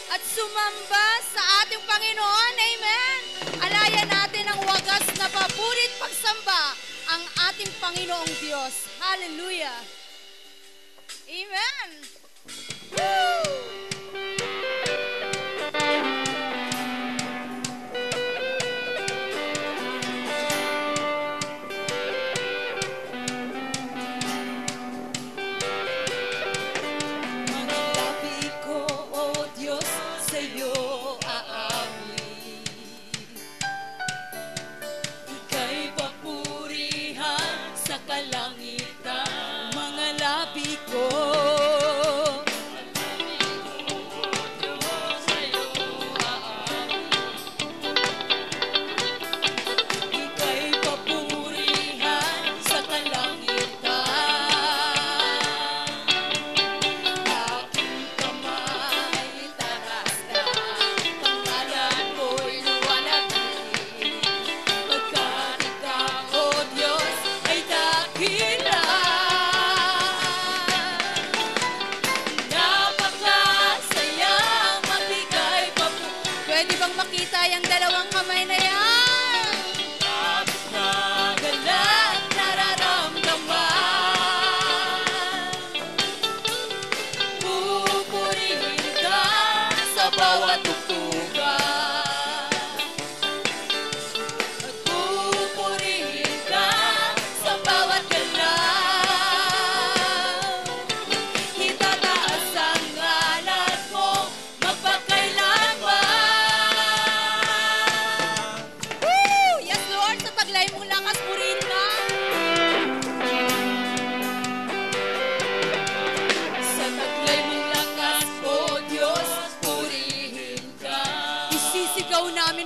at sumamba sa ating Panginoon. Amen. Alayan natin ang wagas na papuri at pagsamba ang ating Panginoong Diyos. Hallelujah. Amen. Woo!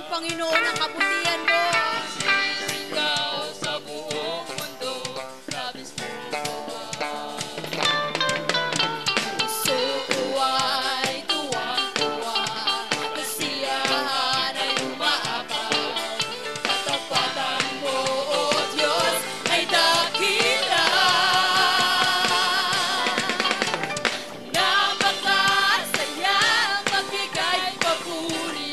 Panginoon, ang kabutihan mo. Ikaw sa buong mundo, labis mo puso ko ay tuwang-tuwa, kasiyahan ay umaapaw, katapatan mo, O Diyos, ay dakila. Napakasaya magbigay papuri.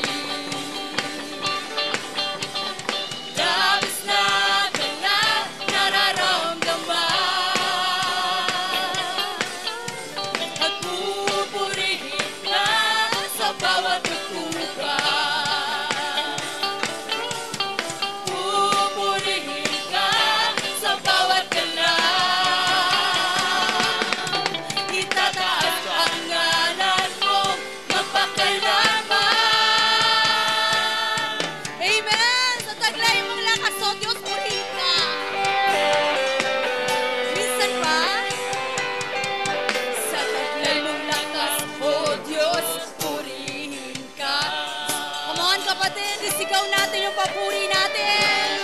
Isigaw natin yung papuri natin.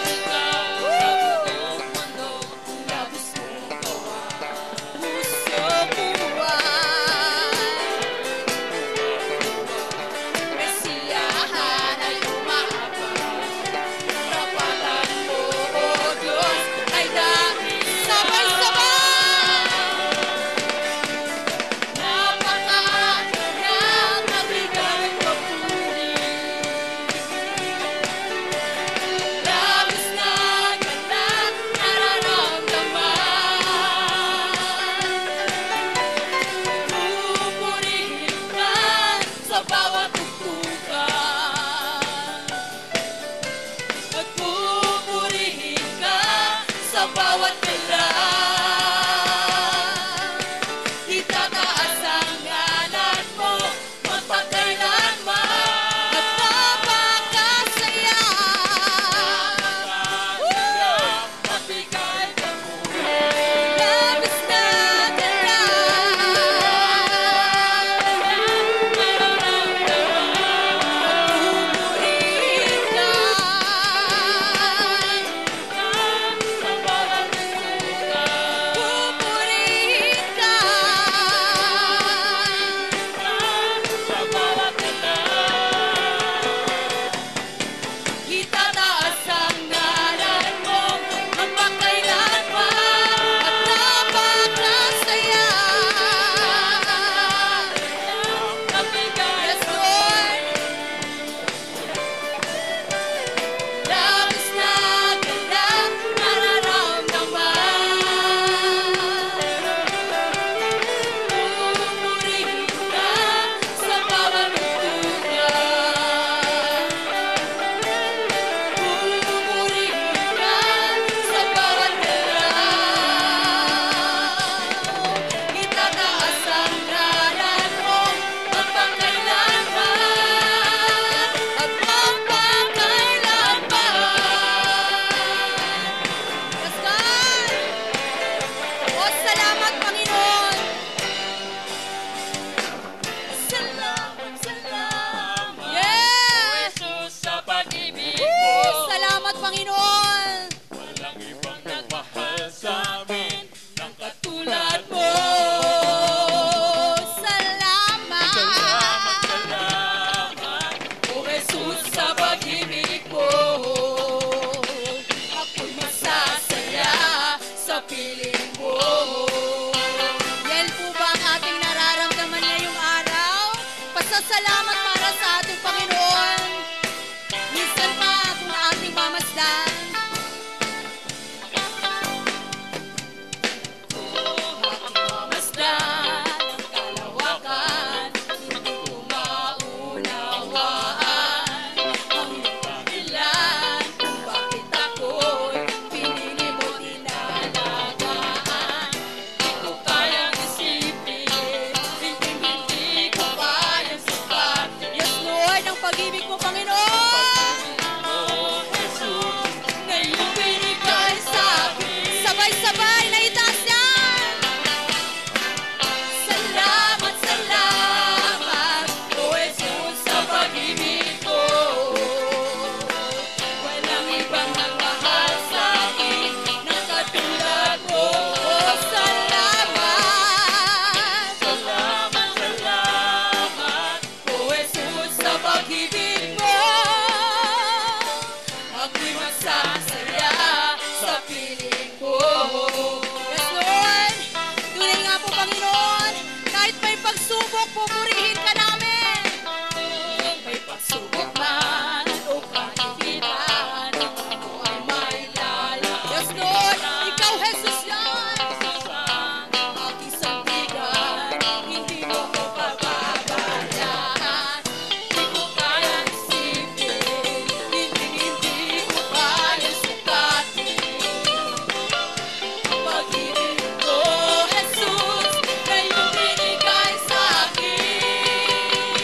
Panginoon na iyong binigay sa akin. Sabay-sabay na itaas yan. Salamat, salamat, O Jesus, sa pag-ibig ko. Walang ibang nagmahal sa akin na katulad mo. Salamat, Salamat, salamat. O Jesus, sa pag-ibig mo. Ako'y masasaya sa piling ko. Yes, Lord. Tunay nga po, Panginoon, kahit may pagsubok, pupurihin ka namin. May pagsubok man o kahihiyan, ako ay may lala. Yes, Lord. Ikaw, Jesus, yan. Aking sandigan, hindi mo ko pababayaan. Hindi ko kaya isipin, hindi ko kaya sukatin. Ang pag-ibig ko, Jesus, na iyong binigay sa akin.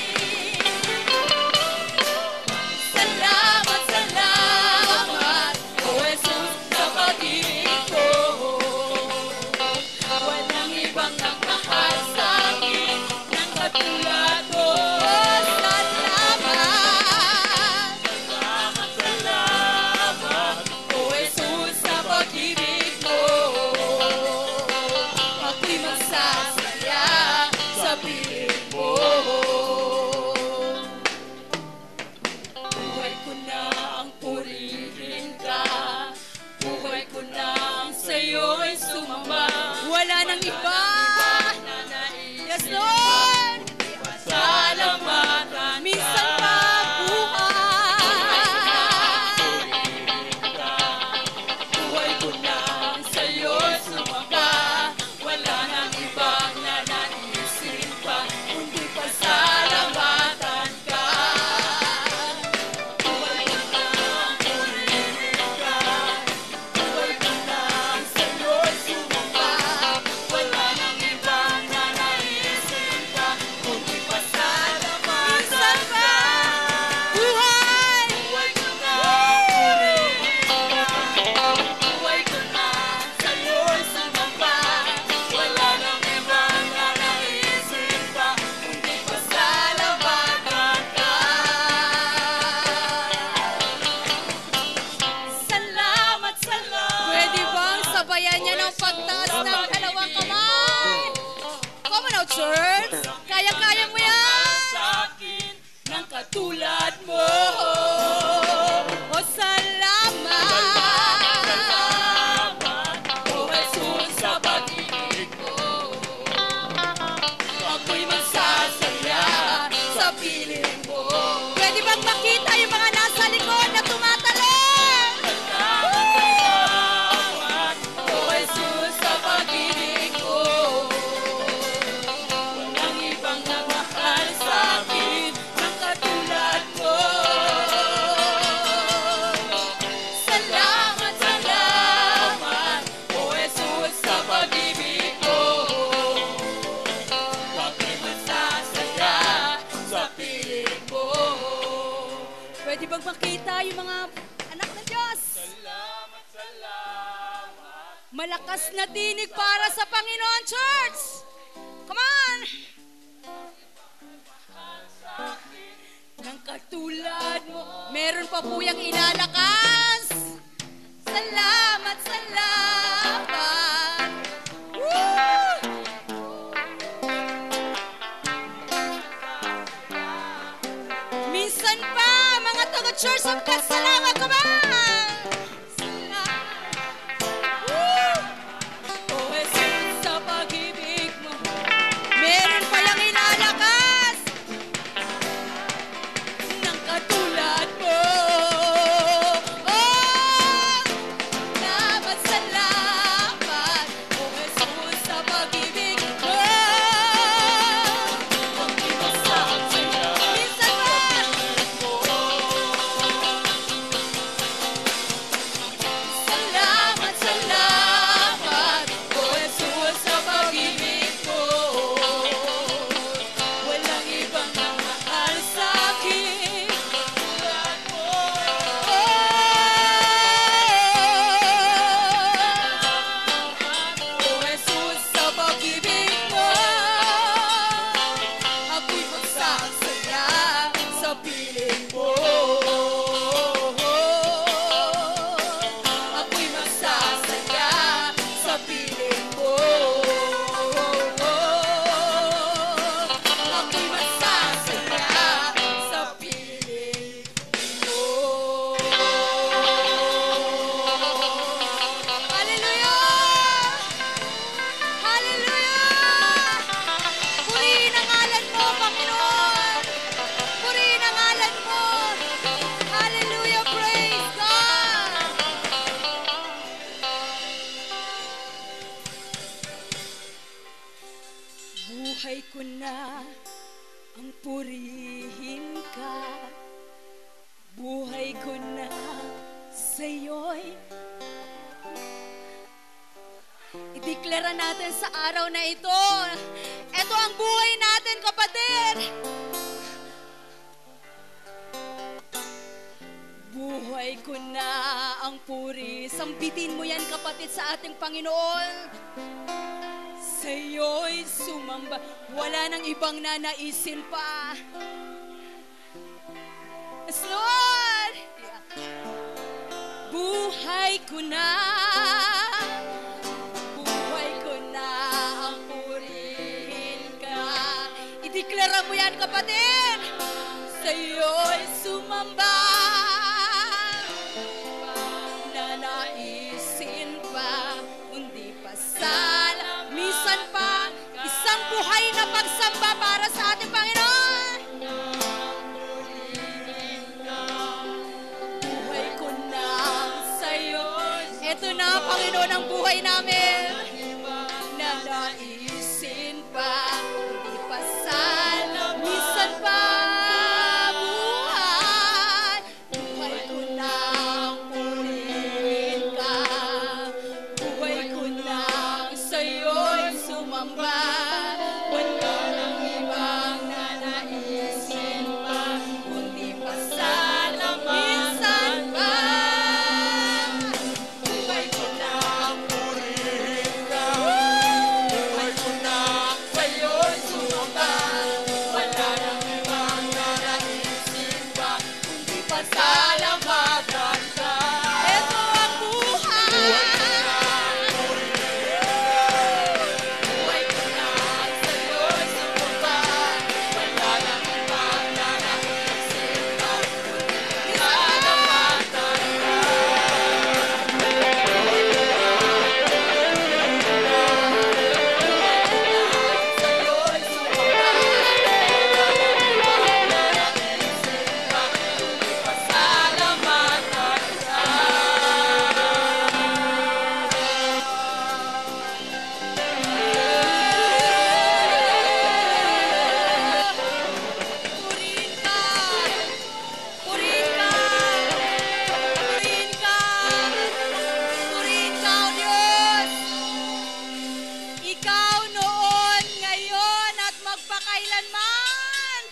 Salamat, salamat, O Jesus, sa pag-ibig ko. Walang ibang nagmahal sa akin ng katulad mo. Salamat, Salamat, salamat. O Jesus, sa pag-ibig mo. Ako'y masasaya sa piling mo. Buhay ko na ang purihin ka. Buhay ko na ang sa'yo'y sumamba. Wala nang iba. Yes, Lord. Salamatan minsan pa buhay. Buhay ko na ang sa'yo'y sumamba. Wala nang ibang nanaisin pa, kundi pasalamatan ka. Buhay ko na ang purihin ka. Buhay ko na ang sa'yo'y sumamba. Wala nang ibang nanaisin pa, kundi pasalamatan ka. Buhay! Buhay ko na ang purihin ka. Buhay ko na sa'yo'y sumamba. Wala nang ibang nanaisin pa, kundi pasalamatan ka. Salamat, salamat. Pwede bang sabayan niya ng pagtaas ng dalawang kamay? Come on out, church. Kaya-kaya mo yan. Sa akin, Nang katulad mo. O salamat, O Jesus, sa pag-ibig mo. Ako'y masasaya sa piling mo. Pwede bang makita yung mga nasa likod na tumatalon? salamat. O Jesus, sa pag-ibig ko. Walang ibang nagmahal sa akin ng katulad mo. Salamat, salamat, O Jesus, sa pag-ibig ko. Ako'y masasaya sa piling mo. Pwede bang makita yung mga anak ng Diyos? Salamat, salamat. Malakas na tinig para sa Panginoon, church! Come on! Nang katulad mo, meron pa po yung ilalakas. Salamat, salamat! Woo! Minsan pa, mga taga-church of God, salamat, come on! Salamat! Woo! O Jesus, sa pag-ibig mo, meron palang ilalakas ng katulad mo. Oh! Salamat, salamat, O Jesus, sa pag-ibig mo. Minsan pa, sa piling mo. Ako'y masasaya sa piling mo. Ako'y masasaya sa piling mo. Hallelujah! Hallelujah! Purihin ang ngalan mo, Panginoon! Purihin ang ngalan mo! Hallelujah! Praise God! Buhay ko na ang purihin ka. Buhay ko na sa'yo'y ideklara natin sa araw na ito. Ito ang buhay natin, kapatid. Buhay ko na ang puri. Sambitin mo yan, kapatid, sa ating Panginoon. Sa'yo'y sumamba. Wala nang ibang nanaisin pa. Yes, Lord. Buhay ko na. Buhay ko na ang purihin ka. Ideklara mo yan, kapatid. Sa'yo'y sumamba. Nanaisin pa, kundi pasal. Minsan pa, isang buhay na pagsamba para sa ating Panginoon. Buhay ko na sa'yo. Ito na, Panginoon, ang buhay namin. Nanaisin pa, kundi pasal. Minsan pa, buhay. Buhay ko na ang purihin ka. Buhay ko na sa'yo'y sumamba. Wala nang ibang nanaisin pa, kundi pasal. Minsan pa, buhay ko na ang purihin ka. Buhay ko na sa'yo'y sumamba. Wala nang ibang nanaisin pa, kundi pasalamatan ka. Ito ang buhay. Buhay ko na sa'yo'y sumamba. Wala nang ibang nanaisin pa, kundi pasalamatan ka. Sa'yo'y Purihin ka! Purihin ka! Purihin ka! Purihin ka, O Diyos! Ikaw noon, ngayon, at magpakailanman.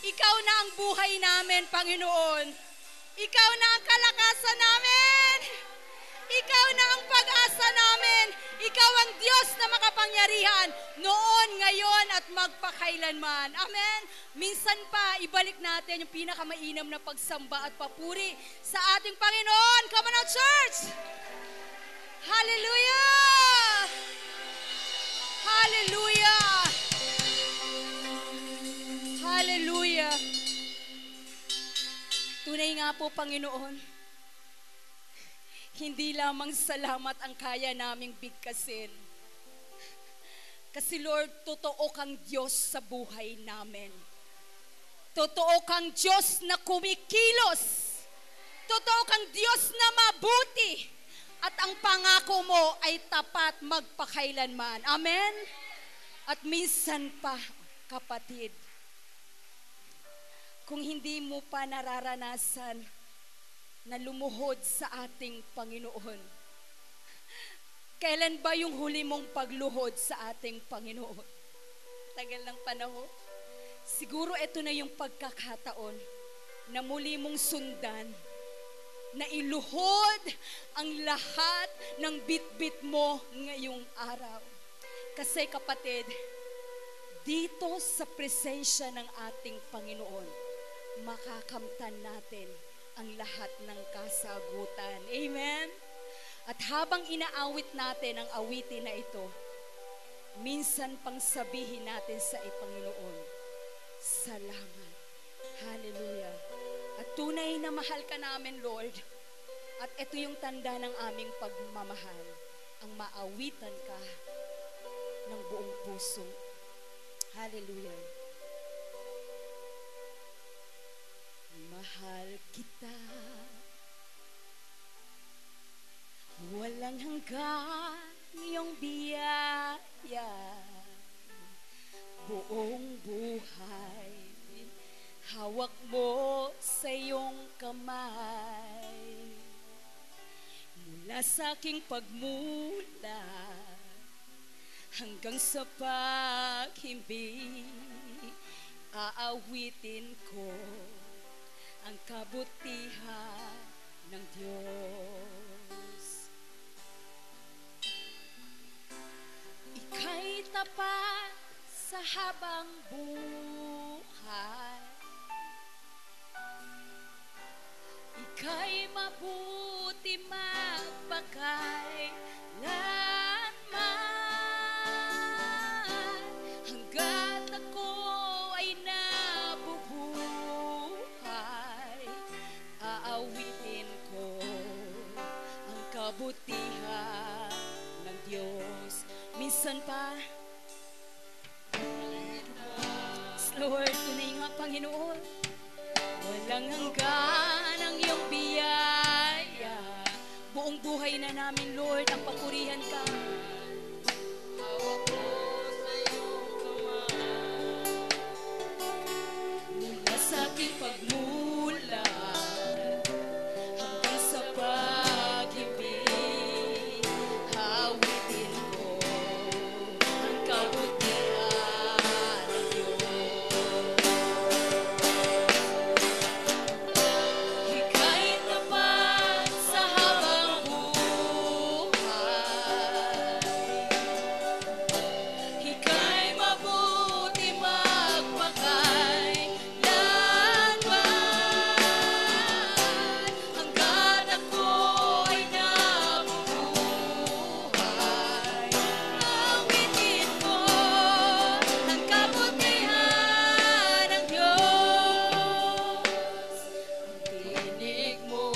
Ikaw na ang buhay namin, Panginoon. Ikaw na ang kalakasan namin. Ikaw na ang pag-asa namin. Ikaw ang Diyos na makapangyarihan noon, ngayon, at magpakailanman. Amen. Minsan pa, ibalik natin yung pinakamainam na pagsamba at papuri sa ating Panginoon. Come on now, church! Hallelujah! Hallelujah! Hallelujah! Tunay nga po, Panginoon, hindi lamang salamat ang kaya naming bigkasin. Kasi Lord, totoo kang Diyos sa buhay namin. Totoo kang Diyos na kumikilos. Totoo kang Diyos na mabuti. At ang pangako mo ay tapat magpakailanman. Amen? At minsan pa, kapatid, kung hindi mo pa nararanasan na lumuhod sa ating Panginoon, kailan ba yung huli mong pagluhod sa ating Panginoon? Tagal ng panahon. Siguro ito na yung pagkakataon na muli mong sundan, na iluhod ang lahat ng bitbit mo ngayong araw. Kasi kapatid, dito sa presensya ng ating Panginoon, makakamtan natin ang lahat ng kasagutan. Amen? At habang inaawit natin ang awitin na ito, minsan pang sabihin natin sa Panginoon, salamat. Hallelujah. At tunay na mahal ka namin, Lord. At ito yung tanda ng aming pagmamahal, ang maawitan ka ng buong puso. Hallelujah. Mahal kita, walang hanggan iyong biyaya, buong buhay, hawak mo sa iyong kamay. Mula sa aking pagmula hanggang sa paghimbing, aawitin ko ang kabutihan ng Diyos. Ika'y tapat sa habang buhay, ika'y mabuti magpakailanman, hanggat ako ay nabubuhay, aawitin ko ang kabutihan ng Diyos. Minsan pa, Lord, tunay nga Panginoon, walang hanggan ang iyong biyaya. Buong buhay na namin, Lord, ang papurihan ka. Hawak mo sa iyong kamay. Mula sa aking pagmula hanggang sa pag-ibig, awitin ko ang kabutihan ng Diyos. Ika'y tapat sa habang buhay, ika'y mabuti magpakailanman, hanggat ako ay nabubuhay, awitin ko ang kabutihan ng Diyos. Ang tinig mo,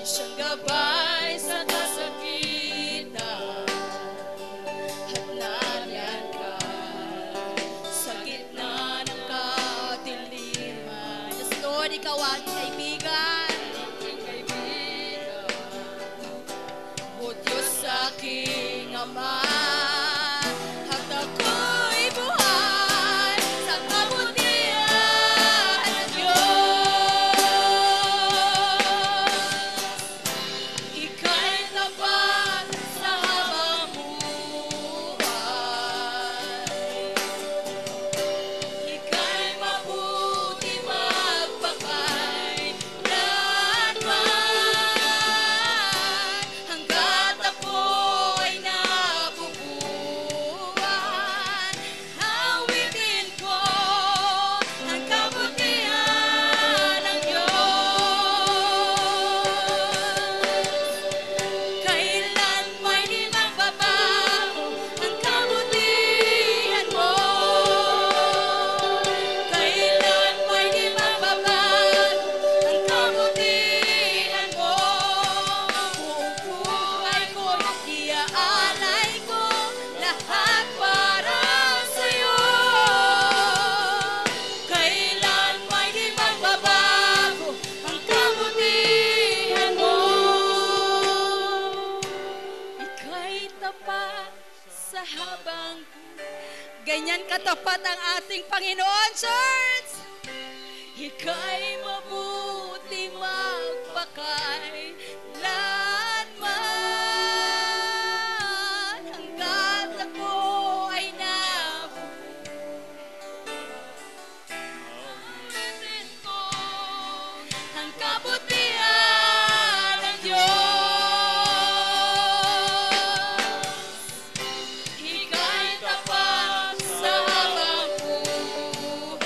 siyang gabay sa kasakitan, at nariyan ka sa gitna ng kadiliman. Yes, Lord, ikaw ang kaibigan, o Diyos sa aking Ama, at ako'y buhay sa kabutihan ng Diyos. Ika'y tapat sa habang buhay, ika'y mabuti magpakailanman, hanggat ako ay nabubuhay, awitin ko ang kabutihan ng Diyos. Kailan may di magbabago ang kabutihan mo, kailan may di magbabago ang kabutihan mo. Buong buhay ko, iaalay ko lahat para sa'yo. Kailan may di magbabago ang kabutihan mo. Ika'y tapat sa habang ganyan katapat ang ating Panginoon, church. Ika'y mabuti magpakailanman, hanggat ako ay nabubuhay ko ang kabutihan ng Diyos. Ika'y tapat sa habang buhay,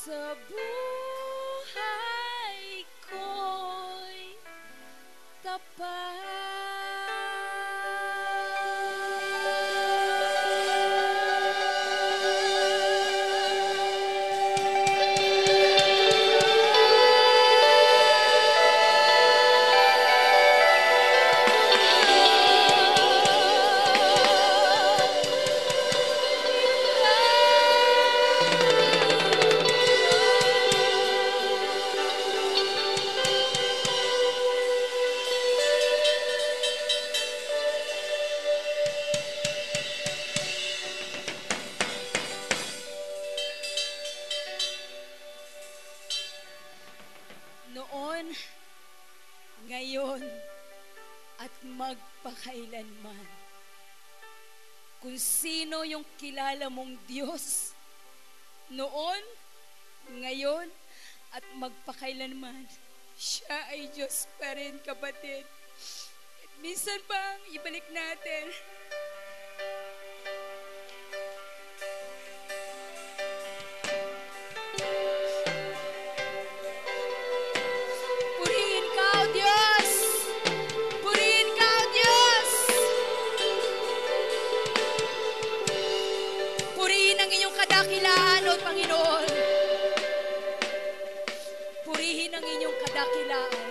sa buhay ko'y noon, ngayon, at magpakailanman. Kung sino yung kilala mong Diyos, noon, ngayon, at magpakailanman, siya ay Diyos pa rin, kapatid. At minsan pang ibalik natin, purihin ka, O Diyos! Purihin ka, O Diyos! Purihin ang inyong kadakilaan, O Panginoon. Purihin ang inyong kadakilaan.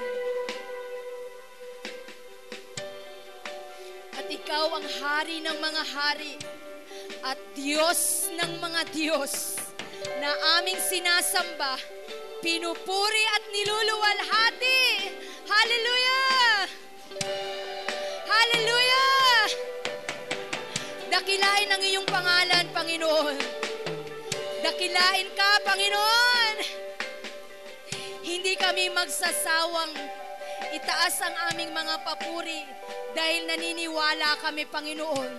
At ikaw ang hari ng mga hari at Diyos ng mga Diyos na aming sinasamba, pinupuri at niluluwalhati. Hallelujah! Hallelujah! Dakilain ang iyong pangalan, Panginoon. Dakilain ka, Panginoon. Hindi kami magsasawang itaas ang aming mga papuri dahil naniniwala kami, Panginoon,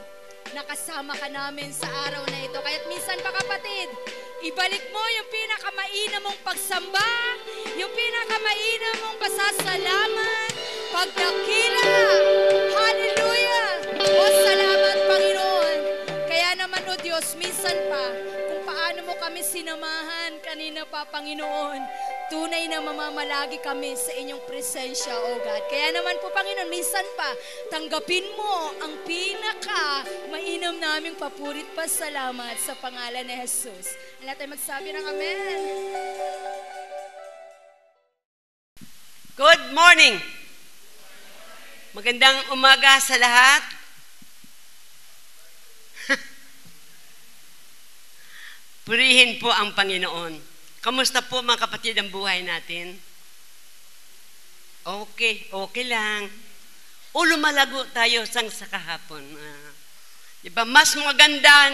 na kasama ka namin sa araw na ito. Kaya't minsan pa, kapatid, ibalik mo yung pinakamainam mong pagsamba, yung pinakamainam mong pasasalamat, pagdakila. Hallelujah! O salamat, Panginoon. Kaya naman, O Diyos, minsan pa, kung paano mo kami sinamahan kanina pa, Panginoon, tunay na mamamalagi kami sa inyong presensya, O God. Kaya naman po, Panginoon, minsan pa, tanggapin mo ang pinaka-mainam naming papurit pasalamat sa pangalan ni Jesus. Lahat tayo magsabi ng Amen. Good morning! Magandang umaga sa lahat. Purihin po ang Panginoon. Kamusta po mga kapatid ang buhay natin? Okay lang. O lumalago tayo sa kahapon. Diba? Mas maganda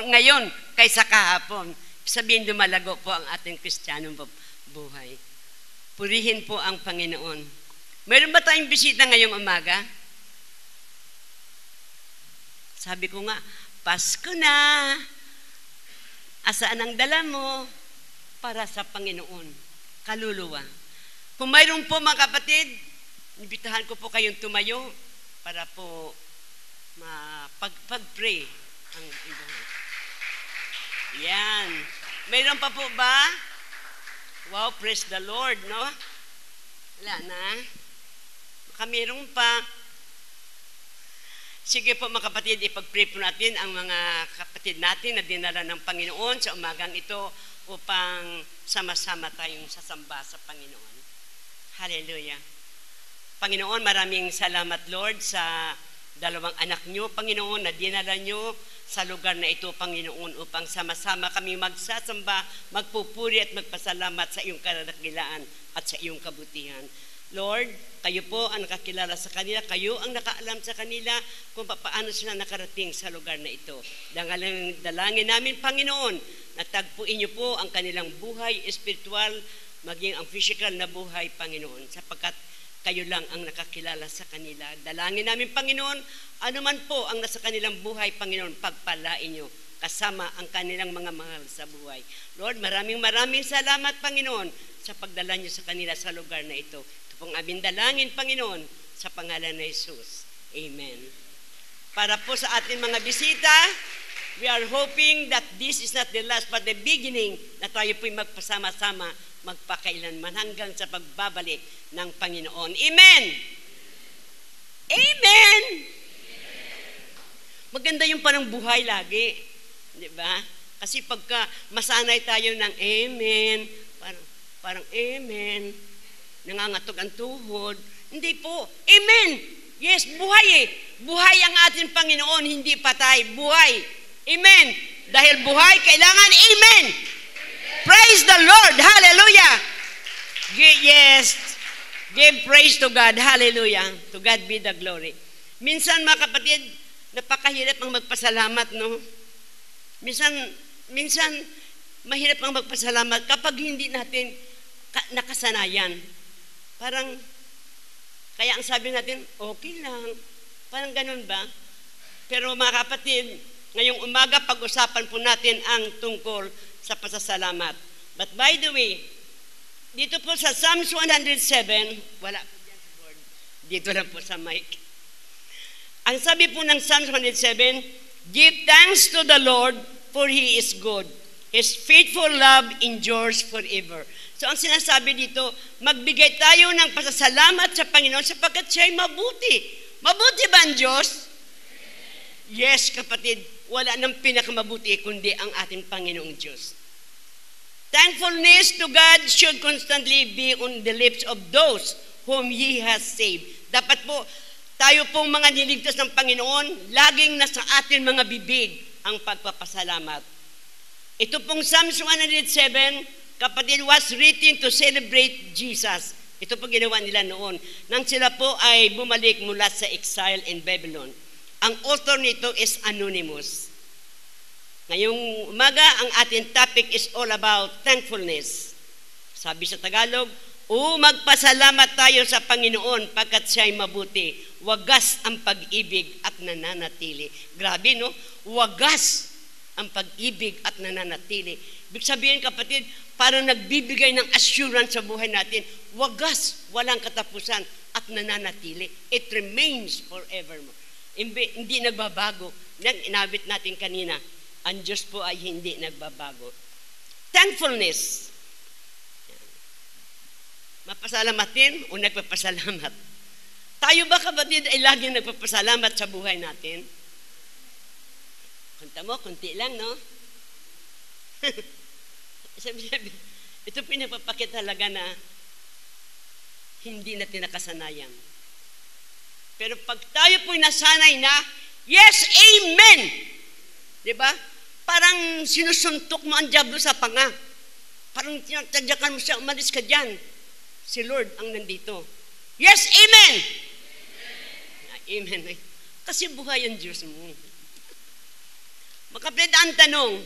ngayon kaysa kahapon. Sabihin, lumalago po ang ating Kristiyanong buhay. Purihin po ang Panginoon. Meron ba tayong bisita ngayong umaga? Sabi ko nga, Pasko na. Asaan ang dala mo? Para sa Panginoon, kaluluwa. Kung mayroon po mga kapatid, inibitahan ko po kayong tumayo para po pag-pray ang ibuhay. Yan. Mayroon pa po ba? Wow, praise the Lord, no? Wala na. Mayroon pa. Sige po mga kapatid, ipag-pray po natin ang mga kapatid natin na dinala ng Panginoon sa umagang ito upang sama-sama tayong sasamba sa Panginoon. Hallelujah. Panginoon, maraming salamat, Lord, sa dalawang anak nyo, Panginoon, na dinala nyo sa lugar na ito, Panginoon, upang sama-sama kami magsasamba, magpupuri at magpasalamat sa iyong kadakilaan at sa iyong kabutihan. Lord, kayo po ang nakakilala sa kanila, kayo ang nakaalam sa kanila kung paano sila nakarating sa lugar na ito. Dalangin namin, Panginoon, na tagpuin niyo po ang kanilang buhay, espiritual, maging ang physical na buhay, Panginoon, sapagkat kayo lang ang nakakilala sa kanila. Dalangin namin, Panginoon, anuman po ang nasa kanilang buhay, Panginoon, pagpalain niyo, kasama ang kanilang mga mahal sa buhay. Lord, maraming salamat, Panginoon, sa pagdala niyo sa kanila sa lugar na ito. Pong aming dalangin, Panginoon, sa pangalan ni Jesus. Amen. Para po sa ating mga bisita, We are hoping that this is not the last but the beginning na tayo po'y magpasama-sama magpakailanman hanggang sa pagbabalik ng Panginoon. Amen! Amen! Maganda yung parang buhay lagi. Di ba? Kasi pagka masanay tayo ng amen, parang amen, nangangatog ang tuhod. Hindi po. Amen! Yes, buhay eh. Buhay ang ating Panginoon, hindi patay. Buhay. Amen. Dahil buhay, kailangan amen. Praise the Lord. Hallelujah. Yes. Give praise to God. Hallelujah. To God be the glory. Minsan mga kapatid, napakahirap ang magpasalamat, no? Minsan mahirap ang magpasalamat kapag hindi natin nakasanayan. Parang, kaya ang sabi natin, okay lang. Parang ganun ba? Pero mga kapatid, ngayong umaga, pag-usapan po natin ang tungkol sa pasasalamat. But by the way, dito po sa Psalms 107, wala po dyan sa board, dito lang po sa mic. Ang sabi po ng Psalms 107, give thanks to the Lord, for He is good. His faithful love endures forever. So ang sinasabi dito, magbigay tayo ng pasasalamat sa Panginoon sapagkat siya'y mabuti. Mabuti ba ang Diyos? Yes, kapatid. Wala nang pinakamabuti kundi ang ating Panginoong Diyos. Thankfulness to God should constantly be on the lips of those whom He has saved. Dapat po, tayo pong mga niligtas ng Panginoon, laging nasa ating mga bibig ang pagpapasalamat. Ito pong Psalms 107, kapatid, was written to celebrate Jesus. Ito po ginawa nila noon, nang sila po ay bumalik mula sa exile in Babylon. Ang author nito is anonymous. Ngayong umaga, ang ating topic is all about thankfulness. Sabi sa Tagalog, magpasalamat tayo sa Panginoon pagkat siya'y mabuti. Wagas ang pag-ibig at nananatili. Grabe, no? Wagas ang pag-ibig at nananatili. Ibig sabihin, kapatid, parang nagbibigay ng assurance sa buhay natin. Wagas, walang katapusan at nananatili. It remains forevermore. Hindi nagbabago. Inabit natin kanina, ang Diyos po ay hindi nagbabago. Thankfulness. Mapasalamatin o nagpapasalamat? Tayo ba, kapatid, ay laging nagpapasalamat sa buhay natin? Kunta mo, kunti lang, no? Sabi, ito pinapapakit talaga na hindi natin nakasanayan. Pero pag tayo po'y nasanay na, yes, amen! Diba? Parang sinusuntok mo ang diablo sa panga. Parang tinatadyakan mo siya, umalis ka dyan. Si Lord ang nandito. Yes, amen! Amen. Kasi buhay ang Diyos mo. Makapit ang tanong,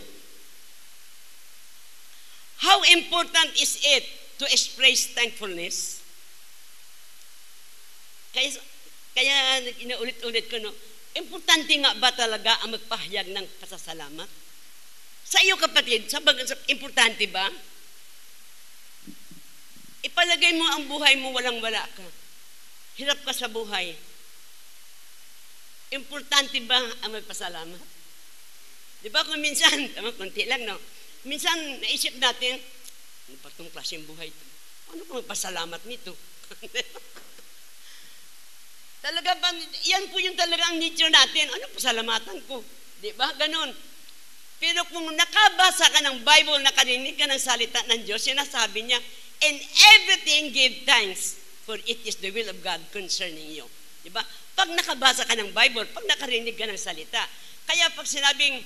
how important is it to express thankfulness? Kaya inaulit-ulit ko, no? Importante nga ba talaga ang magpahayag ng pasasalamat? Sa iyo, kapatid, importante ba? Ipalagay mo ang buhay mo, walang-wala ka. Hirap ka sa buhay. Importante ba ang magpasalamat? Di ba kung minsan, konti lang, no? Minsan, naisip natin, ano ba itong klaseng buhay ito? Ano ba magpasalamat nito? Talaga bang, yan po yung talagang nature natin. Ano pasalamatan ko? Di ba? Ganon. Pero kung nakabasa ka ng Bible, nakarinig ka ng salita ng Diyos, sinasabi niya, in everything give thanks, for it is the will of God concerning you. Di ba? Pag nakabasa ka ng Bible, pag nakarinig ka ng salita, kaya pag sinabing,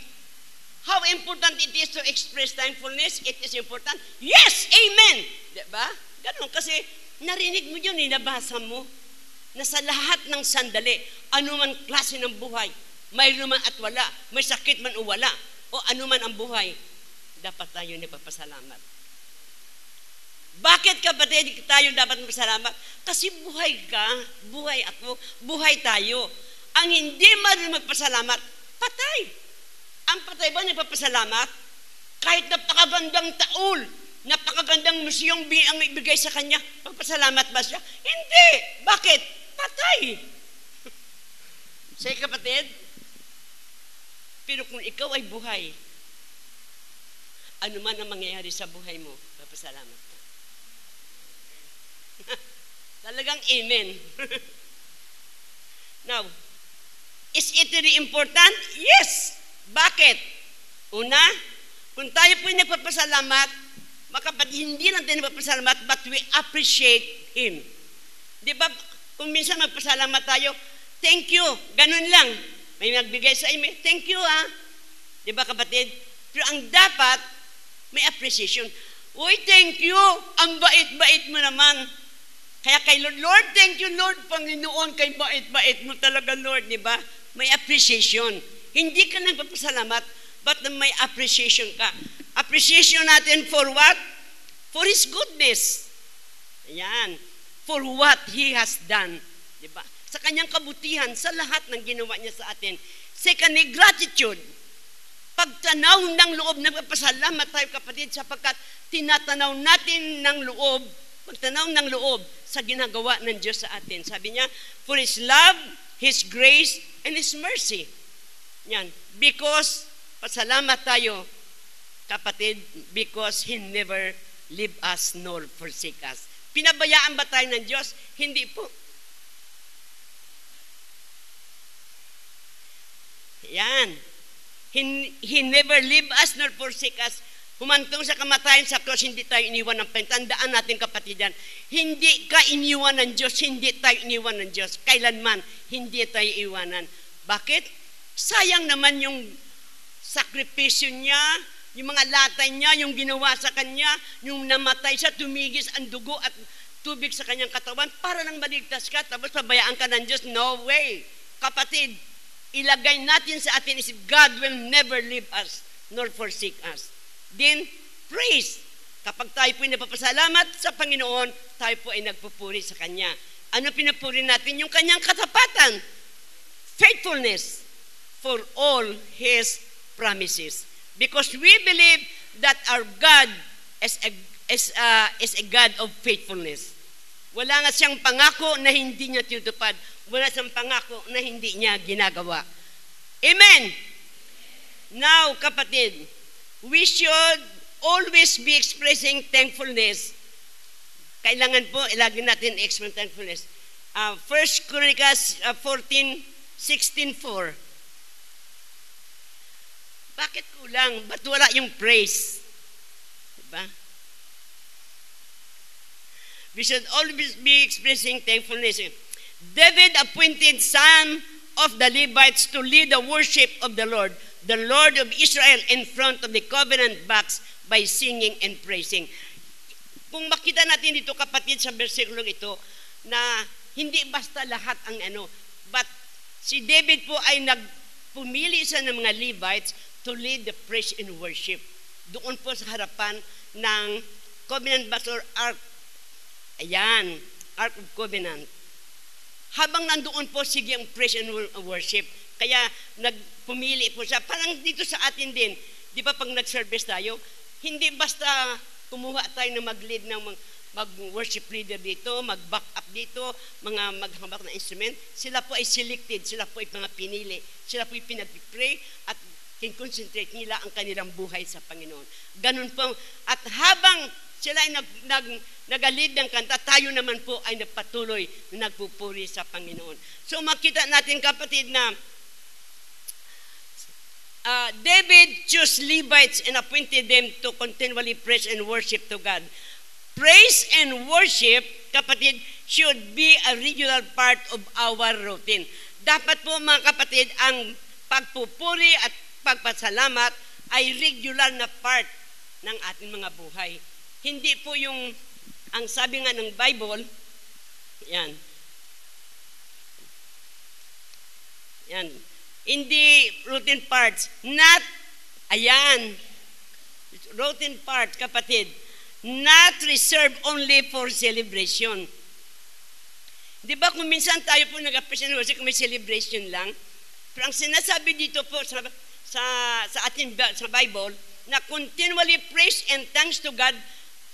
how important it is to express thankfulness, it is important. Yes! Amen! Di ba? Ganon. Kasi narinig mo yun, nabasa mo, na sa lahat ng sandali, anuman klase ng buhay, mayroon man at wala, may sakit man o wala, o anuman ang buhay, dapat tayo nagpapasalamat. Bakit, kapatid, tayo dapat magpasalamat? Kasi buhay ka, buhay ako, buhay tayo. Ang hindi marunong magpasalamat, patay. Ang patay ba nagpapasalamat? Kahit napakagandang taul, napakagandang musyong ang ibigay sa kanya, magpasalamat ba siya? Hindi. Bakit? Patay. Say, kapatid, Pero kung ikaw ay buhay, ano man ang mangyayari sa buhay mo, papasalamat ka. Talagang amen. Now, is it really important? Yes. Bakit? Una, kung tayo po'y nagpapasalamat, hindi lang tayo nagpapasalamat, but we appreciate Him. Di ba, kung minsan magpasalamat tayo, thank you, ganun lang. May nagbigay sa email, thank you ha. Di ba kapatid? Pero ang dapat, may appreciation. Uy, thank you, ang bait-bait mo naman. Kaya kay Lord, Lord, thank you Lord, Panginoon, kay bait-bait mo talaga Lord, di ba? May appreciation. Hindi ka nagpapasalamat, but may appreciation ka. Appreciation natin for what? For His goodness. Ayan. For what He has done. Di ba? Sa kanyang kabutihan, sa lahat ng ginawa niya sa atin. Secondly, gratitude. Pagtanaw ng loob, nagpapasalamat tayo kapatid, sapagkat tinatanaw natin ng loob, pagtanaw ng loob sa ginagawa ng Diyos sa atin. Sabi niya, for His love, His grace, and His mercy. Yan. Because, pasalamat tayo, kapatid, because He never leave us nor forsake us. Pinabayaan ba tayo ng Diyos? Hindi po. Yan. He never leave us nor forsake us. Humantong sa kamatayan sa cross, hindi tayo iniwan ng Panginoon. Tandaan natin kapatid yan. Hindi ka iniwan ng Diyos, hindi tayo iniwan ng Diyos. Kailanman, hindi tayo iwanan. Bakit? Sayang naman yung sakripisyo niya, yung mga latay niya, yung ginawa sa kanya, yung namatay siya, tumigis ang dugo at tubig sa kanyang katawan para lang maligtas ka, tapos pabayaan ka ng Diyos. No way. Kapatid, ilagay natin sa atin isip, God will never leave us nor forsake us. Then, praise. Kapag tayo po ay napapasalamat sa Panginoon, tayo po ay nagpupuri sa Kanya. Ano pinupuri natin? Yung Kanyang katapatan. Faithfulness for all His promises. Because we believe that our God is a God of faithfulness. Wala nga siyang pangako na hindi niya tinutupad. Wala siyang pangako na hindi niya ginagawa. Amen! Now, kapatid, we should always be expressing thankfulness. Kailangan po, ilagay natin express thankfulness. 1 Chronicles 14:16-4. Bakit kulang? Ba't wala yung praise? Diba? We should always be expressing thankfulness. David appointed some of the Levites to lead the worship of the Lord of Israel in front of the covenant box by singing and praising. Kung makita natin dito kapatid sa versikulo ito, na hindi basta lahat ang but si David po ay nagpumili sa ng mga Levites to lead the praise and worship. Doon po sa harapan ng covenant box or ark. Ayan, Ark of Covenant. Habang nandoon po, sige ang praise and worship. Kaya nagpumili po siya. Parang dito sa atin din, di ba pag nag-service tayo, hindi basta kumuha tayo na mag-lead ng mag-worship leader dito, mag-back up dito, mga maghambak na instrument. Sila po ay selected, sila po ay mga pinili. Sila po ay pinag-pray at kin-concentrate nila ang kanilang buhay sa Panginoon. Ganun po. At habang sila ay nag-alid ng kanta, tayo naman po ay nagpatuloy na nagpupuri sa Panginoon. So makita natin kapatid na David chose Levites and appointed them to continually praise and worship to God. Praise and worship, kapatid, should be a regular part of our routine. Dapat po mga kapatid, ang pagpupuri at pagpasalamat ay regular na part ng ating mga buhay. Hindi po yung, ang sabi nga ng Bible, yan, hindi routine parts, not, routine part, kapatid, not reserved only for celebration. Di ba kung minsan tayo po nag-appreciate kung may celebration lang, pero ang sinasabi dito po sa ating sa Bible, na continually praise and thanks to God,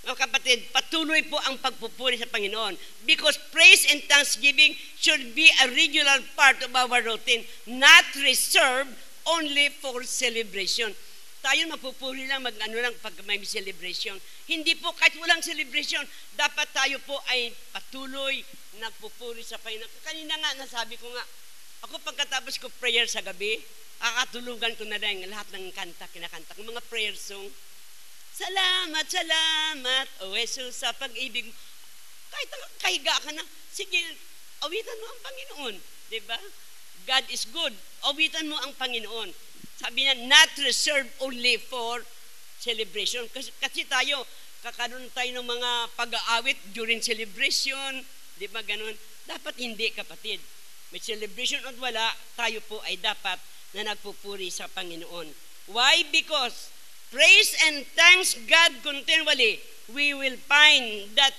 mga kapatid, patuloy po ang pagpupuri sa Panginoon. Because praise and thanksgiving should be a regular part of our routine, not reserved only for celebration. Tayo magpupuri lang, mag-ano lang pag may celebration. Hindi po, kahit walang celebration, dapat tayo po ay patuloy nagpupuri sa Panginoon. Kanina nga, nasabi ko nga, ako pagkatapos ko prayer sa gabi, kakatulugan ko na lang lahat ng kanta, kinakanta ko, mga prayer song. Salamat, salamat, O Jesus, sa pag-ibig mo. Kahit kahiga ka na, sige, awitan mo ang Panginoon. Diba? God is good. Awitan mo ang Panginoon. Sabi niya, not reserved only for celebration. Kasi tayo, kakaroon tayo ng mga pag-aawit during celebration. Di ba ganun? Dapat hindi, kapatid. May celebration at wala, tayo po ay dapat na nagpupuri sa Panginoon. Why? Because praise and thanks God continually, we will find that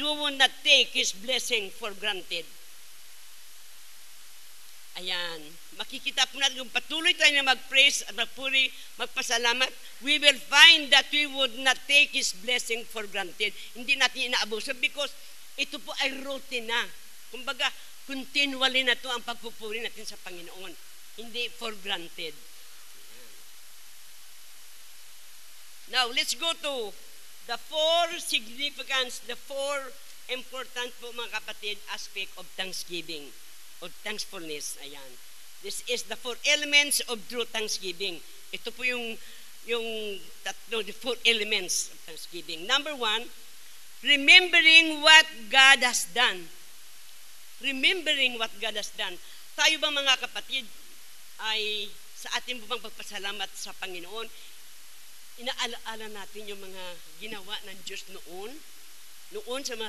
we will not take His blessing for granted. Ayan. Makikita po natin kung patuloy tayo na mag-praise at magpuri, magpasalamat, we will find that we would not take His blessing for granted. Hindi natin inaabuso because ito po ay routine na. Kumbaga, continually na to ang pagpupuri natin sa Panginoon. Hindi for granted. Ayan. Now, let's go to the four significance, the four important po mga kapatid aspect of thanksgiving, of thankfulness. Ayan. This is the four elements of true thanksgiving. Ito po yung tatlo, the four elements of thanksgiving. Number one, remembering what God has done. Remembering what God has done. Tayo ba mga kapatid ay sa ating bang pagpasalamat sa Panginoon, inaalaala natin yung mga ginawa ng Diyos noon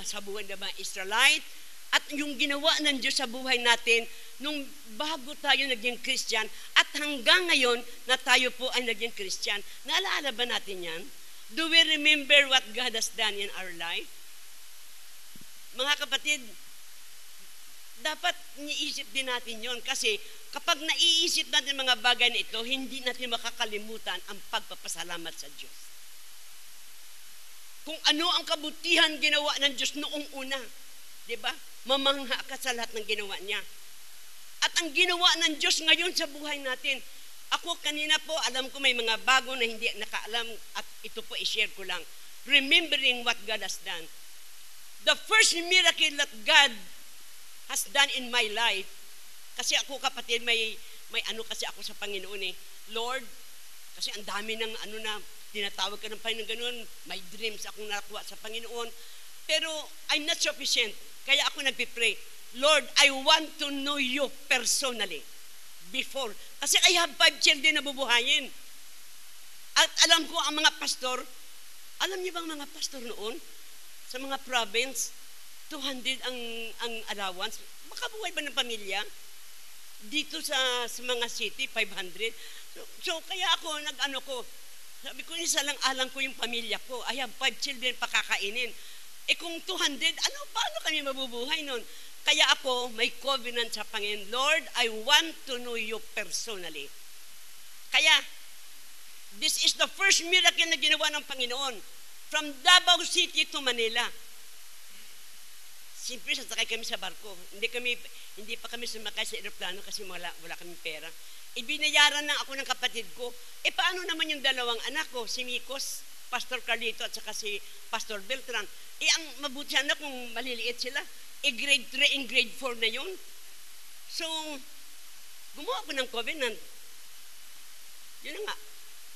sa buhay ng mga Israelite, at yung ginawa ng Diyos sa buhay natin nung bago tayo naging Christian at hanggang ngayon na tayo po ay naging Christian. Naalaala ba natin yan? Do we remember what God has done in our life? Mga kapatid, dapat niisip din natin yon kasi kapag naiisip natin mga bagay na ito, hindi natin makakalimutan ang pagpapasalamat sa Diyos. Kung ano ang kabutihan ginawa ng Diyos noong una, di ba? Mamangha ka sa lahat ng ginawa niya. At ang ginawa ng Diyos ngayon sa buhay natin, ako kanina po, alam ko may mga bago na hindi nakaalam at ito po i-share ko lang. Remembering what God has done. The first miracle that God has done in my life, kasi ako kapatid, may ano kasi ako sa Panginoon eh. Lord, kasi ang dami ng ano na tinatawag ka ng Panginoon ganun, may dreams akong nakuha sa Panginoon, pero I'm not sufficient. Kaya ako nagpipray, Lord, I want to know you personally before. Kasi I have 5 children na bubuhayin. At alam ko ang mga pastor, alam niyo bang mga pastor noon, sa mga province, 200 ang allowance. Makabuhay ba ng pamilya? Dito sa mga city, 500. So kaya ako, sabi ko, isa lang alam ko yung pamilya ko. I have 5 children pakakainin. Kung 200, paano kami mabubuhay nun? Kaya ako, may covenant sa Panginoon. Lord, I want to know you personally. Kaya, this is the first miracle na ginawa ng Panginoon. From Davao City to Manila. Siyempre, sasakay kami sa barko. Hindi pa kami sumakay sa aeroplano kasi wala kaming pera. Ibinayaran na ako ng kapatid ko. Paano naman yung dalawang anak ko? Si Mikos, Pastor Carlito at saka si Pastor Beltran. Ang mabuti sana kung maliliit sila. Grade 3 and grade 4 na yun. So, gumawa ako ng covenant. Yun nga.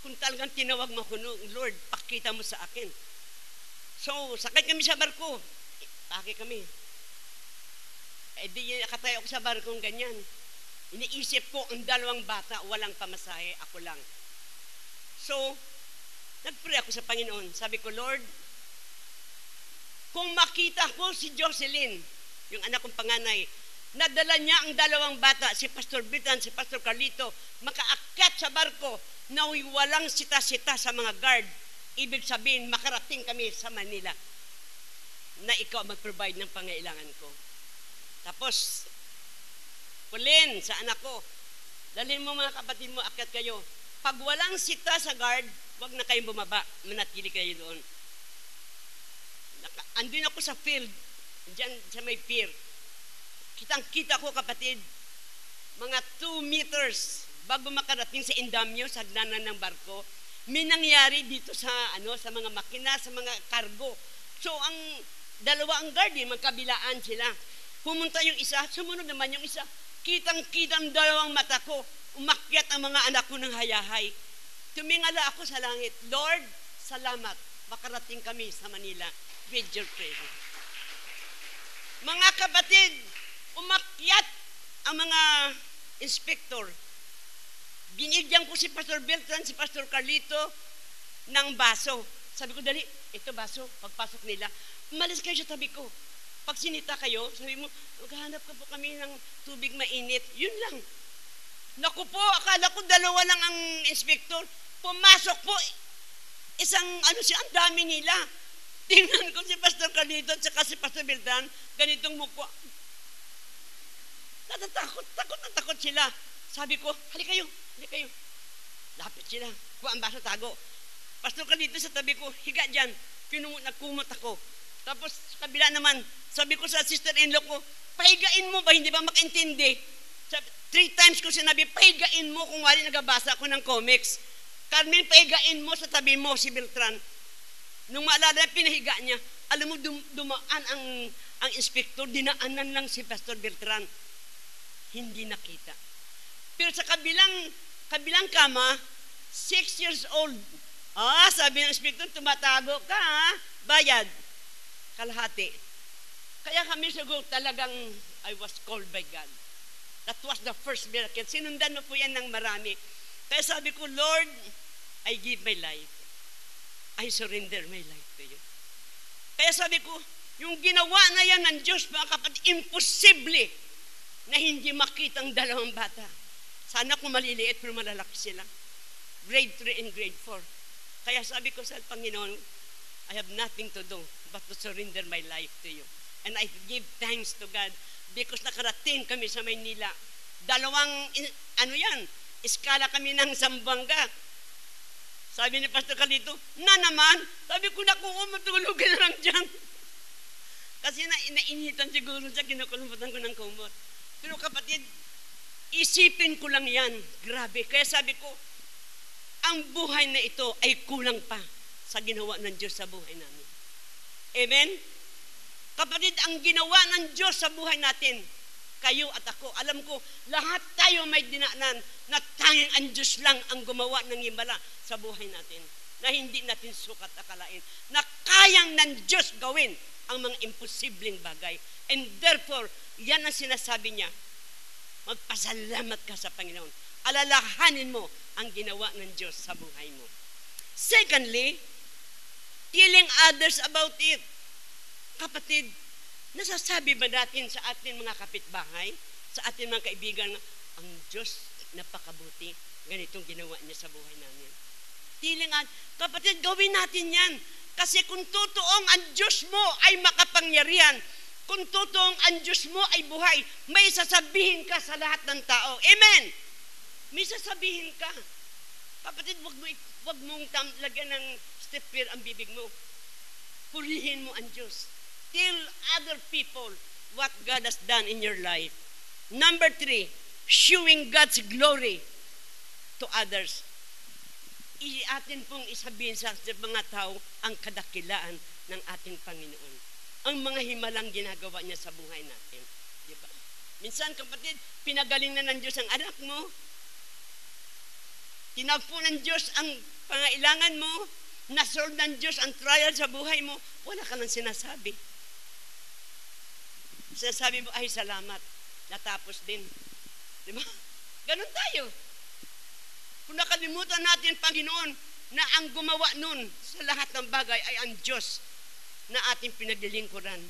Kung talagang tinawag mo ako, Lord, pakita mo sa akin. So, sakay kami sa barko. Pake kami. Di nakatayo ako sa barkong ganyan. Iniisip ko, ang dalawang bata, walang pamasahe, ako lang. So, nagpray ako sa Panginoon. Sabi ko, Lord, kung makita ko si Jocelyn, yung anak kong panganay, nadala niya ang dalawang bata, si Pastor Bitan, si Pastor Carlito, makaakyat sa barko na walang sita-sita sa mga guard. Ibig sabihin, makarating kami sa Manila na ikaw mag-provide ng pangailangan ko. Tapos, Kulin, sa anak ko, dalhin mo mga kapatid mo, akyat kayo. Pag walang sita sa guard, huwag na kayong bumaba, manatili kayo doon. Andun ako sa field, dyan sa may pier. Kitang-kita ko kapatid, mga 2 meters bago makarating sa Indamio, sa hagdanan ng barko, may nangyari dito sa sa mga makina, sa mga cargo. So ang dalawa ang guard, magkabilaan sila. Pumunta yung isa, sumunod naman yung isa. Kitang-kitang dalawang mata ko. Umakyat ang mga anak ko ng hayahay. Tumingala ako sa langit. Lord, salamat. Makarating kami sa Manila with your prayer. Mga kapatid, umakyat ang mga inspektor. Binigyan ko si Pastor Beltran, si Pastor Carlito ng baso. Sabi ko, dali, ito baso. Pagpasok nila, umalis kayo sa tabi ko. Pag sinita kayo, sabi mo, maghahanap ka po kami ng tubig mainit. Yun lang. Naku po, akala ko dalawa lang ang inspektor. Pumasok po, isang ang dami nila. Tingnan ko si Pastor Carlito at saka si Pastor Beltran, ganitong mukha. Takot sila. Sabi ko, halika kayo. Lapit sila. Kuha ang baso, tago. Pastor Carlito sa tabi ko, higa dyan. Nagkumot ako. Tapos sa kabila naman, sabi ko sa sister-in-law ko, pahigain mo ba, hindi ba makaintindi? 3 times ko sinabi, pahigain mo kung wali nagabasa ako ng comics. Carmen, pahigain mo sa tabi mo si Beltran. Nung maalala, pinahiga niya, alam mo, dumaan ang inspektor, dinaanan lang si Pastor Beltran. Hindi nakita. Pero sa kabilang kama, 6 years old. Sabi ng inspektor, tumatago ka, bayad. Kalahati. Kaya kami siguro talagang, I was called by God. That was the first miracle. Sinundan mo po yan ng marami. Kaya sabi ko, Lord, I give my life. I surrender my life to you. Kaya sabi ko, yung ginawa na yan ng Diyos, mga kapatid, imposible na hindi makita ang dalawang bata. Sana kung maliliit, pero malalaki sila. Grade 3 and grade 4. Kaya sabi ko sa Panginoon, I have nothing to do but to surrender my life to you. And I give thanks to God because nakarating kami sa Maynila. Dalawang, iskala kami ng Zamboanga. Sabi ni Pastor Carlito, naman, sabi ko, naku, matulog na lang dyan. Kasi nainitan siguro siya, kinukulumputan ko ng kumot. Pero kapatid, isipin ko lang yan. Grabe. Kaya sabi ko, ang buhay na ito ay kulang pa sa ginawa ng Diyos sa buhay namin. Amen? Kapatid, ang ginawa ng Diyos sa buhay natin, kayo at ako, alam ko, lahat tayo may dinaanan na tanging ang Diyos lang ang gumawa ng himala sa buhay natin, na hindi natin sukat akalain, na kayang ng Diyos gawin ang mga imposibleng bagay. And therefore, yan ang sinasabi niya, magpasalamat ka sa Panginoon. Alalahanin mo ang ginawa ng Diyos sa buhay mo. Secondly, telling others about it. Kapatid, nasasabi ba natin sa ating mga kapitbahay, sa ating mga kaibigan, ang Diyos napakabuti, ganitong ginawa niya sa buhay namin. Telling others, kapatid, gawin natin yan. Kasi kung totoong ang Diyos mo ay makapangyarihan, kung totoong ang Diyos mo ay buhay, may sasabihin ka sa lahat ng tao. Amen! May sasabihin ka. Kapatid, wag mong lagyan ng stepper ang bibig mo. Purihin mo ang Diyos. Tell other people what God has done in your life. Number 3, showing God's glory to others. Atin pong isabihin sa mga tao ang kadakilaan ng ating Panginoon. Ang mga himalang ginagawa niya sa buhay natin. Diba? Minsan, kapatid, pinagaling na ng Diyos ang anak mo. Tinagpo ng Diyos ang pangailangan mo. Nasolve ng Diyos ang trial sa buhay mo. Wala ka lang sinasabi. Sinasabi mo, ay salamat. Natapos din. Diba? Ganon tayo. Kung nakalimutan natin, Panginoon, na ang gumawa nun sa lahat ng bagay ay ang Diyos na ating pinaglilingkuran.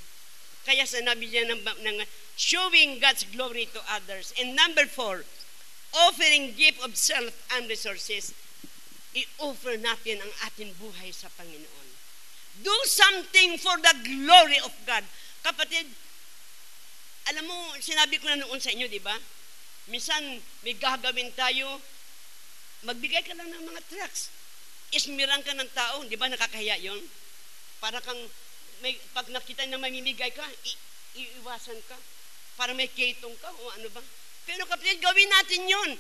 Kaya sinabi niya ng showing God's glory to others. And number 4, offering gift of self and resources. I-offer natin ang ating buhay sa Panginoon. Do something for the glory of God. Kapatid, alam mo, sinabi ko na noon sa inyo, di ba? Minsan, may gagawin tayo, magbigay ka lang ng mga tracts. Ismiran ka ng tao, di ba nakakahiya yun? Para kang, pag nakita na mamimigay ka, iiwasan ka. Para may kitong ka o ano ba. Pero kapatid, gawin natin yun.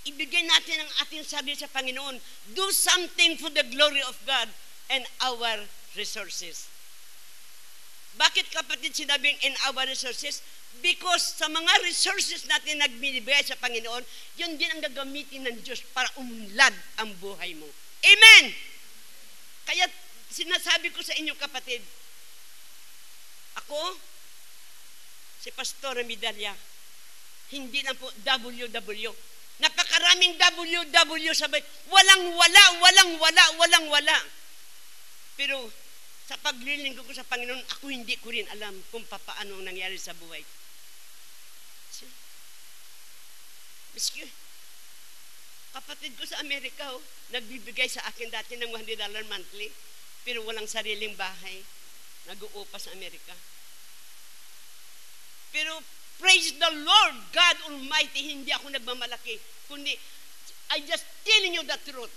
ibigay natin ang ating sarili sa Panginoon. Do something for the glory of God and our resources. Bakit kapatid sinabing in our resources? Because sa mga resources natin nagbibigay sa Panginoon, yun din ang gagamitin ng Diyos para umunlad ang buhay mo. Amen! Kaya sinasabi ko sa inyo kapatid, ako, si Pastor Medalla, hindi na po WW. Napakaraming WW sabay, walang wala. Pero sa paglilingkod ko sa Panginoon, ako hindi ko rin alam kung paano ang nangyari sa buhay. Miski, kapatid ko sa Amerika, nagbibigay sa akin dati ng $100 monthly, pero walang sariling bahay. Nag-uupa sa Amerika. Pero praise the Lord, God Almighty, hindi ako nagmamalaki. Kundi, I just telling you the truth.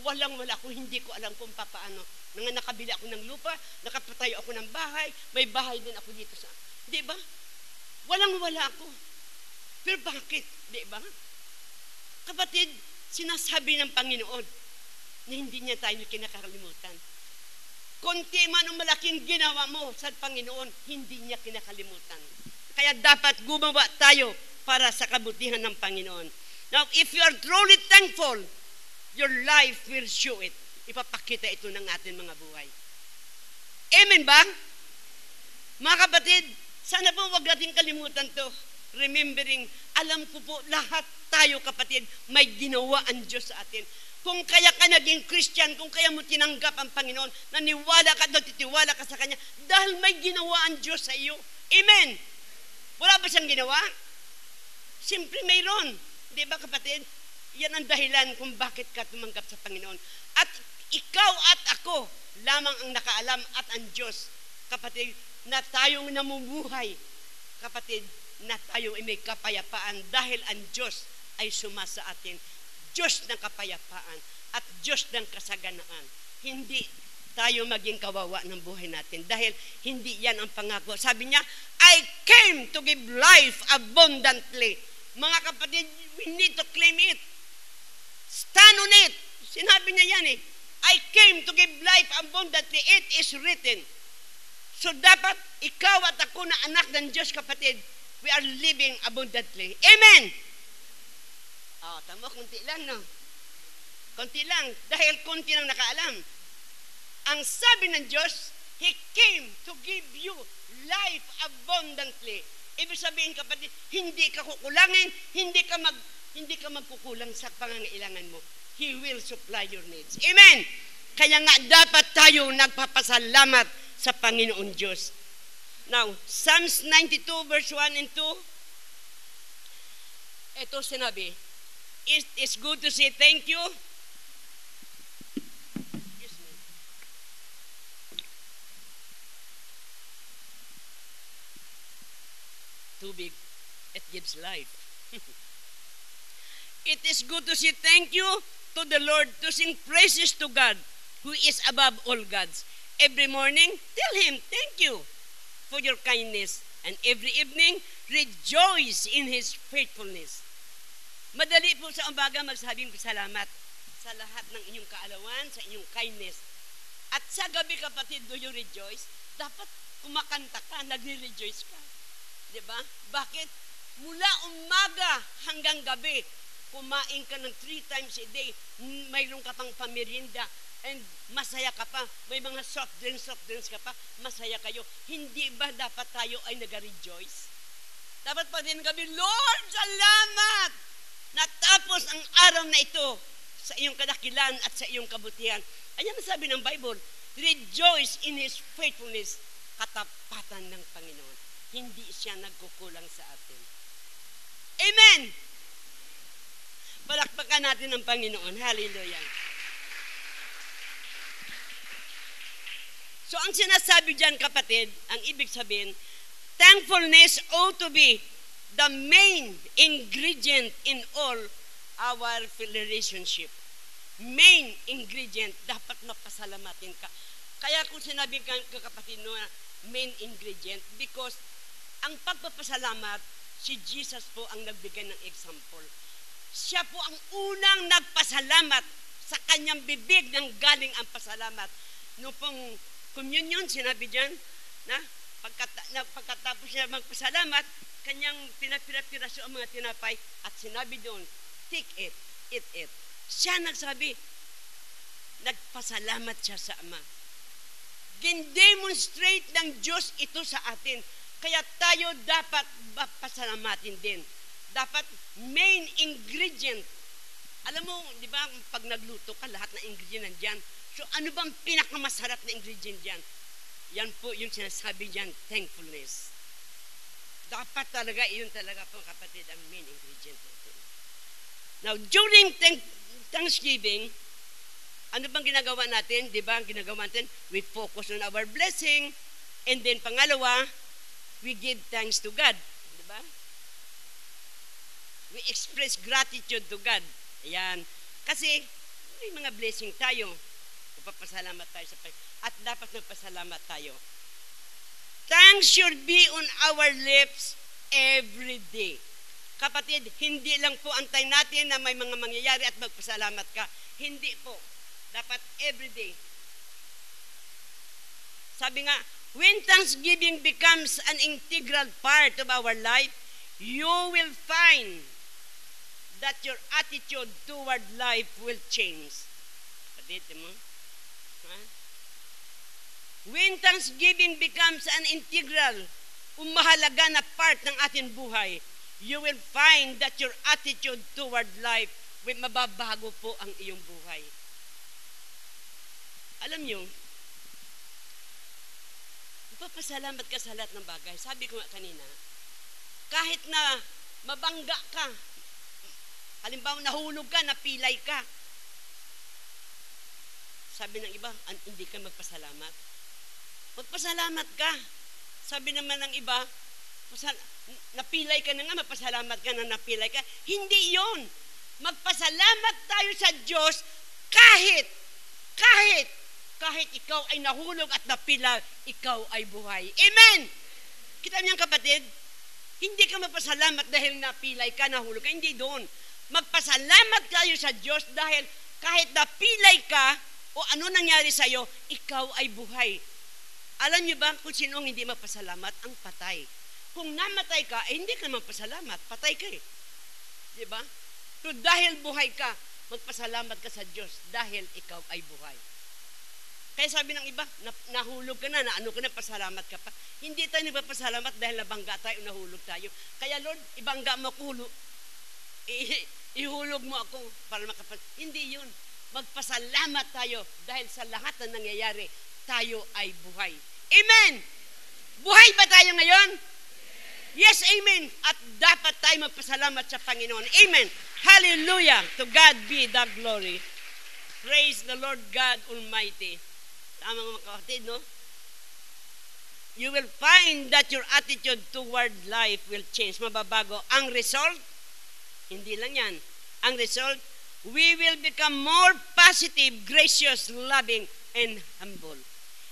Wala ko, hindi ko alam kung paano. Nang nakabili ako ng lupa, nakapatayo ako ng bahay, may bahay din ako dito sa... Di ba? Wala ako. Pero bakit? Di ba? Kapatid, sinasabi ng Panginoon na hindi niya tayo kinakalimutan. Konti man o malaking ginawa mo sa Panginoon, hindi niya kinakalimutan. Kaya dapat gumawa tayo para sa kabutihan ng Panginoon. Now, if you are truly thankful, your life will show it. Ipapakita ito ng ating mga buhay. Amen ba? Mga kapatid, sana po wag natin kalimutan to. Remembering, alam ko po, lahat tayo kapatid, may ginawa ang Diyos sa atin. Kung kaya ka naging Christian, kung kaya mo tinanggap ang Panginoon, naniwala ka, nagtitiwala ka sa Kanya, dahil may ginawa ang Diyos sa iyo. Amen! Wala ba siyang ginawa? Siyempre mayroon. Di ba kapatid? Yan ang dahilan kung bakit ka tumanggap sa Panginoon. At ikaw at ako lamang ang nakaalam at ang Diyos, kapatid, na tayong namumuhay, kapatid, na tayo ay may kapayapaan dahil ang Diyos ay sumasa atin. Diyos ng kapayapaan at Diyos ng kasaganaan. Hindi tayo maging kawawa ng buhay natin dahil hindi yan ang pangako. Sabi niya, I came to give life abundantly. Mga kapatid, we need to claim it. Stand on it. Sinabi niya yan eh. I came to give life abundantly. It is written. So dapat ikaw at ako na anak ng Diyos, kapatid, we are living abundantly. Amen! Tama, kunti lang, no? Kunti lang. Dahil kunti lang nakaalam. Ang sabi ng Diyos, He came to give you life abundantly. Ibig sabihin, kapatid, hindi ka kukulangin, hindi ka magkukulang sa pangangailangan mo. He will supply your needs. Amen! Kaya nga dapat tayo nagpapasalamat sa Panginoon Diyos. Now, Psalms 92 verse 1 and 2, ito sinabi, it is good to say thank you. Excuse me. Too big, it gives life. It is good to say thank you to the Lord, to sing praises to God, who is above all gods. Every morning, tell Him, thank you for your kindness. And every evening, rejoice in His faithfulness. Madali po sa umaga magsabing salamat sa lahat ng inyong kaalawan, sa inyong kindness. At sa gabi, kapatid, do you rejoice? Dapat kumakanta ka, nagre-rejoice ka. Diba? Bakit? Mula umaga hanggang gabi, kumain ka ng 3 times a day, mayroon ka pang pamerinda, and masaya ka pa, may mga soft drinks ka pa, masaya kayo. Hindi ba dapat tayo ay nag-rejoice? Dapat pa din gabi, Lord, salamat! Natapos ang araw na ito sa iyong kadakilan at sa iyong kabutihan. Ayan ang sabi ng Bible, rejoice in His faithfulness, katapatan ng Panginoon. Hindi siya nagkukulang sa atin. Amen! Palakpakan natin ang Panginoon. Hallelujah. So, ang sinasabi dyan, kapatid, ang ibig sabihin, thankfulness ought to be the main ingredient in all our relationship. Main ingredient, dapat mapasalamatin ka. Kaya kung sinabi ka, kapatid, no, main ingredient, because ang pagpapasalamat, si Jesus po ang nagbigay ng example. Siya po ang unang nagpasalamat sa kanyang bibig nang galing ang pasalamat. Noong pong communion, sinabi diyan na pagkatapos niya magpasalamat, kanyang pinapira-piraso ang mga tinapay at sinabi doon, take it, eat it. Siya nagsabi, nagpasalamat siya sa Ama. Gin-demonstrate ng Diyos ito sa atin. Kaya tayo dapat pasalamatin din. Dapat main ingredient. Alam mo, di ba, pag nagluto ka, lahat ng ingredient nandyan. So, ano bang pinakamasarap na ingredient dyan? Yan po yung sinasabi dyan, thankfulness. Dapat talaga, yun talaga po, kapatid, ang main ingredient natin. Now, during Thanksgiving, ano bang ginagawa natin? Di ba, ang ginagawa natin, we focus on our blessing, and then pangalawa, we give thanks to God. Di ba? We express gratitude to God. Ayan. Kasi, may mga blessing tayo. Papasalamat tayo sa Panginoon. At dapat magpasalamat tayo. Thanks should be on our lips every day. Kapatid, hindi lang po antay natin na may mga mangyayari at magpasalamat ka. Hindi po. Dapat every day. Sabi nga, when thanksgiving becomes an integral part of our life, you will find that your attitude toward life will change. Kapatid mo? When thanksgiving becomes an integral, mahalaga na part ng ating buhay, you will find that your attitude toward life will mababago po ang iyong buhay. Alam nyo, magpapasalamat ka sa lahat ng bagay. Sabi ko nga kanina, kahit na mabangga ka, halimbawa nahulog ka, napilay ka, sabi ng iba, hindi ka magpasalamat. Magpasalamat ka. Sabi naman ng iba, napilay ka na nga, magpasalamat ka na napilay ka. Hindi yon. Magpasalamat tayo sa Diyos kahit ikaw ay nahulog at napila, ikaw ay buhay. Amen! Kita niyo kapatid? Hindi ka magpasalamat dahil napilay ka, nahulog ka. Hindi doon. Magpasalamat tayo sa Diyos dahil kahit napilay ka o ano nangyari sa iyo, ikaw ay buhay. Alam niyo ba kung sino hindi magpasalamat? Ang patay. Kung namatay ka, hindi ka magpasalamat. Patay ka eh. Diba? So dahil buhay ka, magpasalamat ka sa Diyos dahil ikaw ay buhay. Kaya sabi ng iba, nahulog ka na ano ka na, pasalamat ka pa. Hindi tayo nagpapasalamat dahil nabangga tayo, nahulog tayo. Kaya Lord, ibangga mo ako, ihulog mo ako para hindi yun. Magpasalamat tayo dahil sa lahat na nangyayari, tayo ay buhay. Amen! Buhay ba tayo ngayon? Yes, amen. At dapat tayo magpasalamat sa Panginoon. Amen. Hallelujah. To God be the glory. Praise the Lord God Almighty. Tama mga kapatid, no? You will find that your attitude toward life will change. Mababago. Ang result, hindi lang yan. Ang result, we will become more positive, gracious, loving, and humble.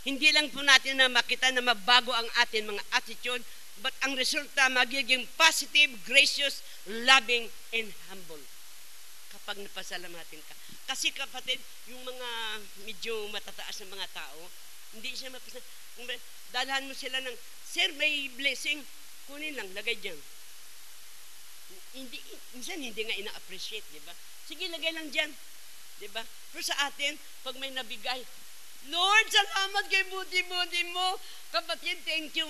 Hindi lang po natin na makita na mabago ang ating mga attitude, but ang resulta magiging positive, gracious, loving, and humble. Kapag napasalamatin ka. Kasi kapatid, yung mga medyo matataas na mga tao, hindi siya mapasalamatan. Dalhan mo sila ng, sir, may blessing, kunin lang, lagay dyan. Minsan hindi nga ina-appreciate, di ba? Sige, lagay lang dyan. Di ba? Pero sa atin, pag may nabigay, Lord, salamat kay buti-buti mo. Kapatid, thank you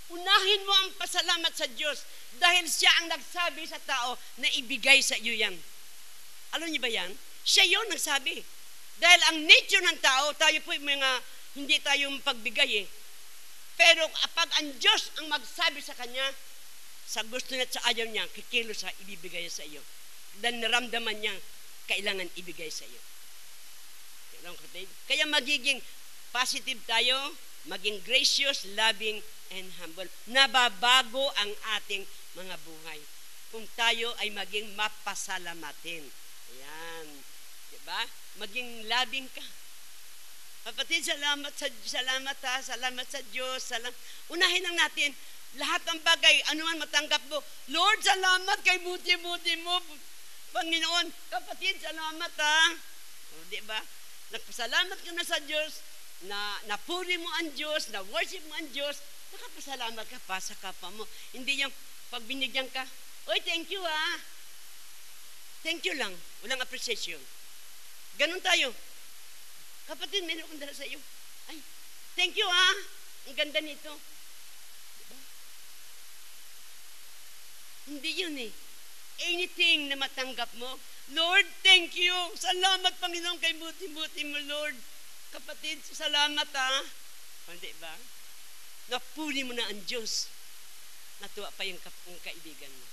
Unahin mo ang pasalamat sa Diyos dahil siya ang nagsabi sa tao na ibigay sa iyo yan. Alam niyo ba yan? Siya yun nagsabi. Dahil ang nature ng tao, tayo po mga hindi tayo pagbigay Pero kapag ang Diyos ang magsabi sa kanya, sa gusto niya at sa ayaw niya, kikilos siya, ibibigay sa iyo. Dahil naramdaman niya, kailangan ibigay sa iyo. Kaya magiging positive tayo, maging gracious, loving, and humble. Nababago ang ating mga buhay. Kung tayo ay maging mapasalamatin. Ayan. Diba? Maging loving ka. Kapatid, salamat sa Diyos. Unahin lang natin, Lahat ng bagay, ano man matanggap mo. Lord, salamat kay buti-buti mo. Panginoon, kapatid, salamat ha. O, diba? Nagpasalamat ka na sa Diyos, na napuri mo ang Diyos, na worship mo ang Diyos, nakapasalamat ka pa sa kapwa mo. Hindi yung pag binigyan ka, oy, thank you ha. Thank you lang. Walang appreciation. Ganun tayo. Kapatid, meron akong dala sa iyo. Ay, thank you ha. Ang ganda nito. Diba? Hindi yun eh. Anything na matanggap mo, Lord, thank you. Salamat, Panginoon, kay buti-buti mo, Lord. Kapatid, salamat ha. O, diba? Napuli mo na ang Diyos. Natuwa pa yung kaibigan mo.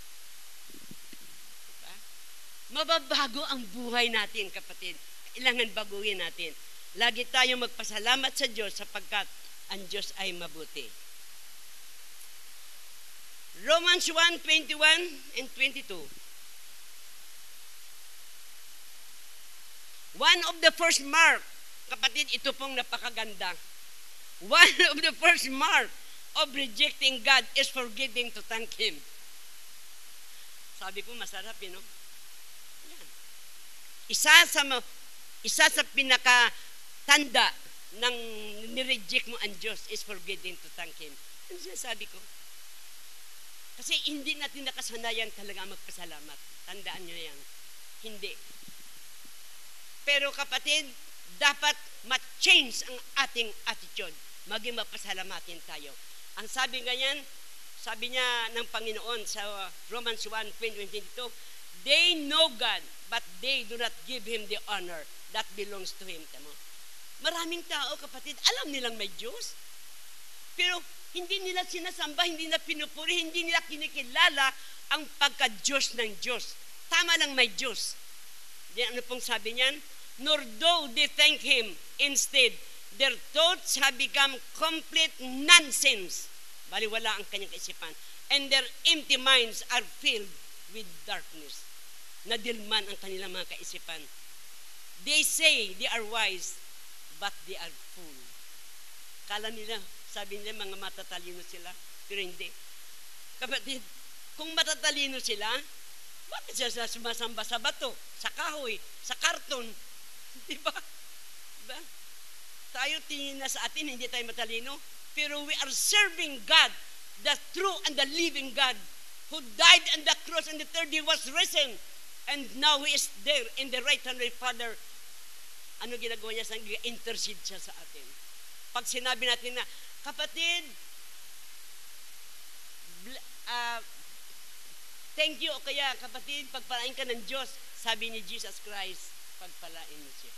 Diba? Mababago ang buhay natin, kapatid. Kailangan baguhin natin. Lagi tayong magpasalamat sa Diyos sapagkat ang Diyos ay mabuti. Romans 1:21 and 22. One of the first mark, kapatid, ito pong napakaganda. One of the first mark of rejecting God is forgetting to thank Him. Sabi ko, masarap, no? Yan. Isa sa pinakatanda ng nireject mo ang Diyos is forgetting to thank Him. Ano sinasabi ko? Kasi hindi natin nakasanayan talaga magpasalamat. Tandaan nyo yan. Hindi. Pero kapatid, dapat ma-change ang ating attitude. Maging mapasalamatin tayo. Ang sabi ganyan, sabi niya ng Panginoon sa Romans 1:22, they know God, but they do not give Him the honor that belongs to Him. Tamo? Maraming tao, kapatid, alam nilang may Diyos, pero hindi nila sinasamba, hindi nila pinupuri, hindi nila kinikilala ang pagka-Diyos ng Diyos. Tama lang may Diyos. Di ano pong sabi niyan? Nor do they thank Him. Instead, their thoughts have become complete nonsense. Baliwala ang kanyang kaisipan. And their empty minds are filled with darkness. Nadilman ang kanilang mga kaisipan. They say they are wise, but they are fool. Kala nila, sabi nila, mga matatalino sila, pero hindi. Kapatid, kung matatalino sila, bakit sila sumasamba sa bato, sa kahoy, sa karton? Diba? Diba? Tayo tingin na sa atin, hindi tayo matalino, pero we are serving God, the true and the living God, who died on the cross and the third day was risen, and now He is there in the right hand of the Father. Ano ginagawa niya? Intercede siya sa atin. Pag sinabi natin na, kapatid, thank you, o kaya kapatid, pagpalain ka ng Diyos, sabi ni Jesus Christ, pagpalain mo siya.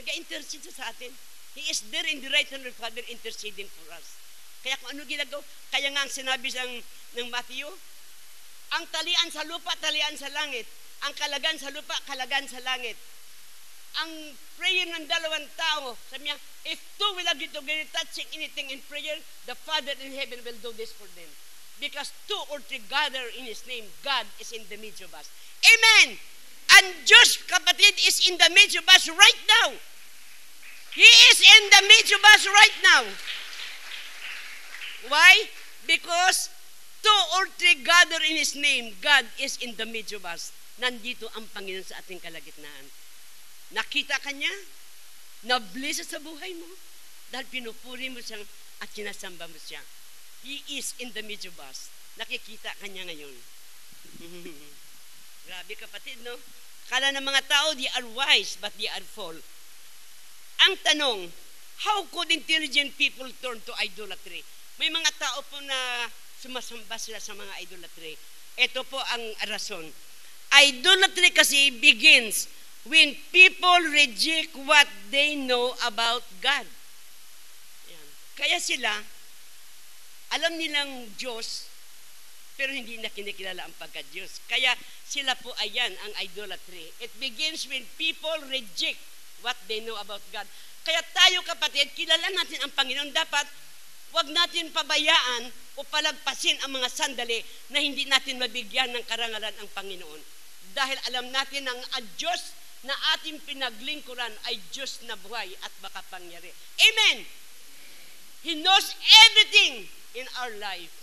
Nag-intercede siya sa atin. He is there in the right hand of the Father interceding for us. Kaya kung ano ginagawa, kaya nga ang sinabi ng Matthew, ang talian sa lupa, talian sa langit. Ang kalagan sa lupa, kalagan sa langit. Ang prayer ng dalawang tao, sabi niya, if two will agree together touching anything in prayer, the Father in heaven will do this for them. Because two or three gather in His name, God is in the midst of us. Amen! And Diyos, kapatid, is in the midst of us right now. He is in the midst of us right now. Why? Because two or three gather in His name, God is in the midst of us. Nandito ang Panginoon sa ating kalagitnaan. Nakita ka niya? Na-bless sa buhay mo? Dahil pinupuri mo siya at sinasamba mo siya. He is in the midst of us. Nakikita ka niya ngayon. Grabe kapatid, no? Kala ng mga tao, they are wise, but they are fool. Ang tanong, how could intelligent people turn to idolatry? May mga tao po na sumasamba sila sa mga idolatry. Ito po ang rason. Idolatry kasi begins when people reject what they know about God. Yan. Kaya sila, alam nilang Diyos, pero hindi na kinikilala ang pagka-Diyos. Kaya sila po ayan ang idolatry. It begins when people reject what they know about God. Kaya tayo kapatid, kilala natin ang Panginoon. Dapat wag natin pabayaan o palagpasin ang mga sandali na hindi natin mabigyan ng karangalan ang Panginoon. Dahil alam natin ang Diyos na ating pinaglingkuran ay Diyos na buhay at makapangyari. Amen! He knows everything in our life.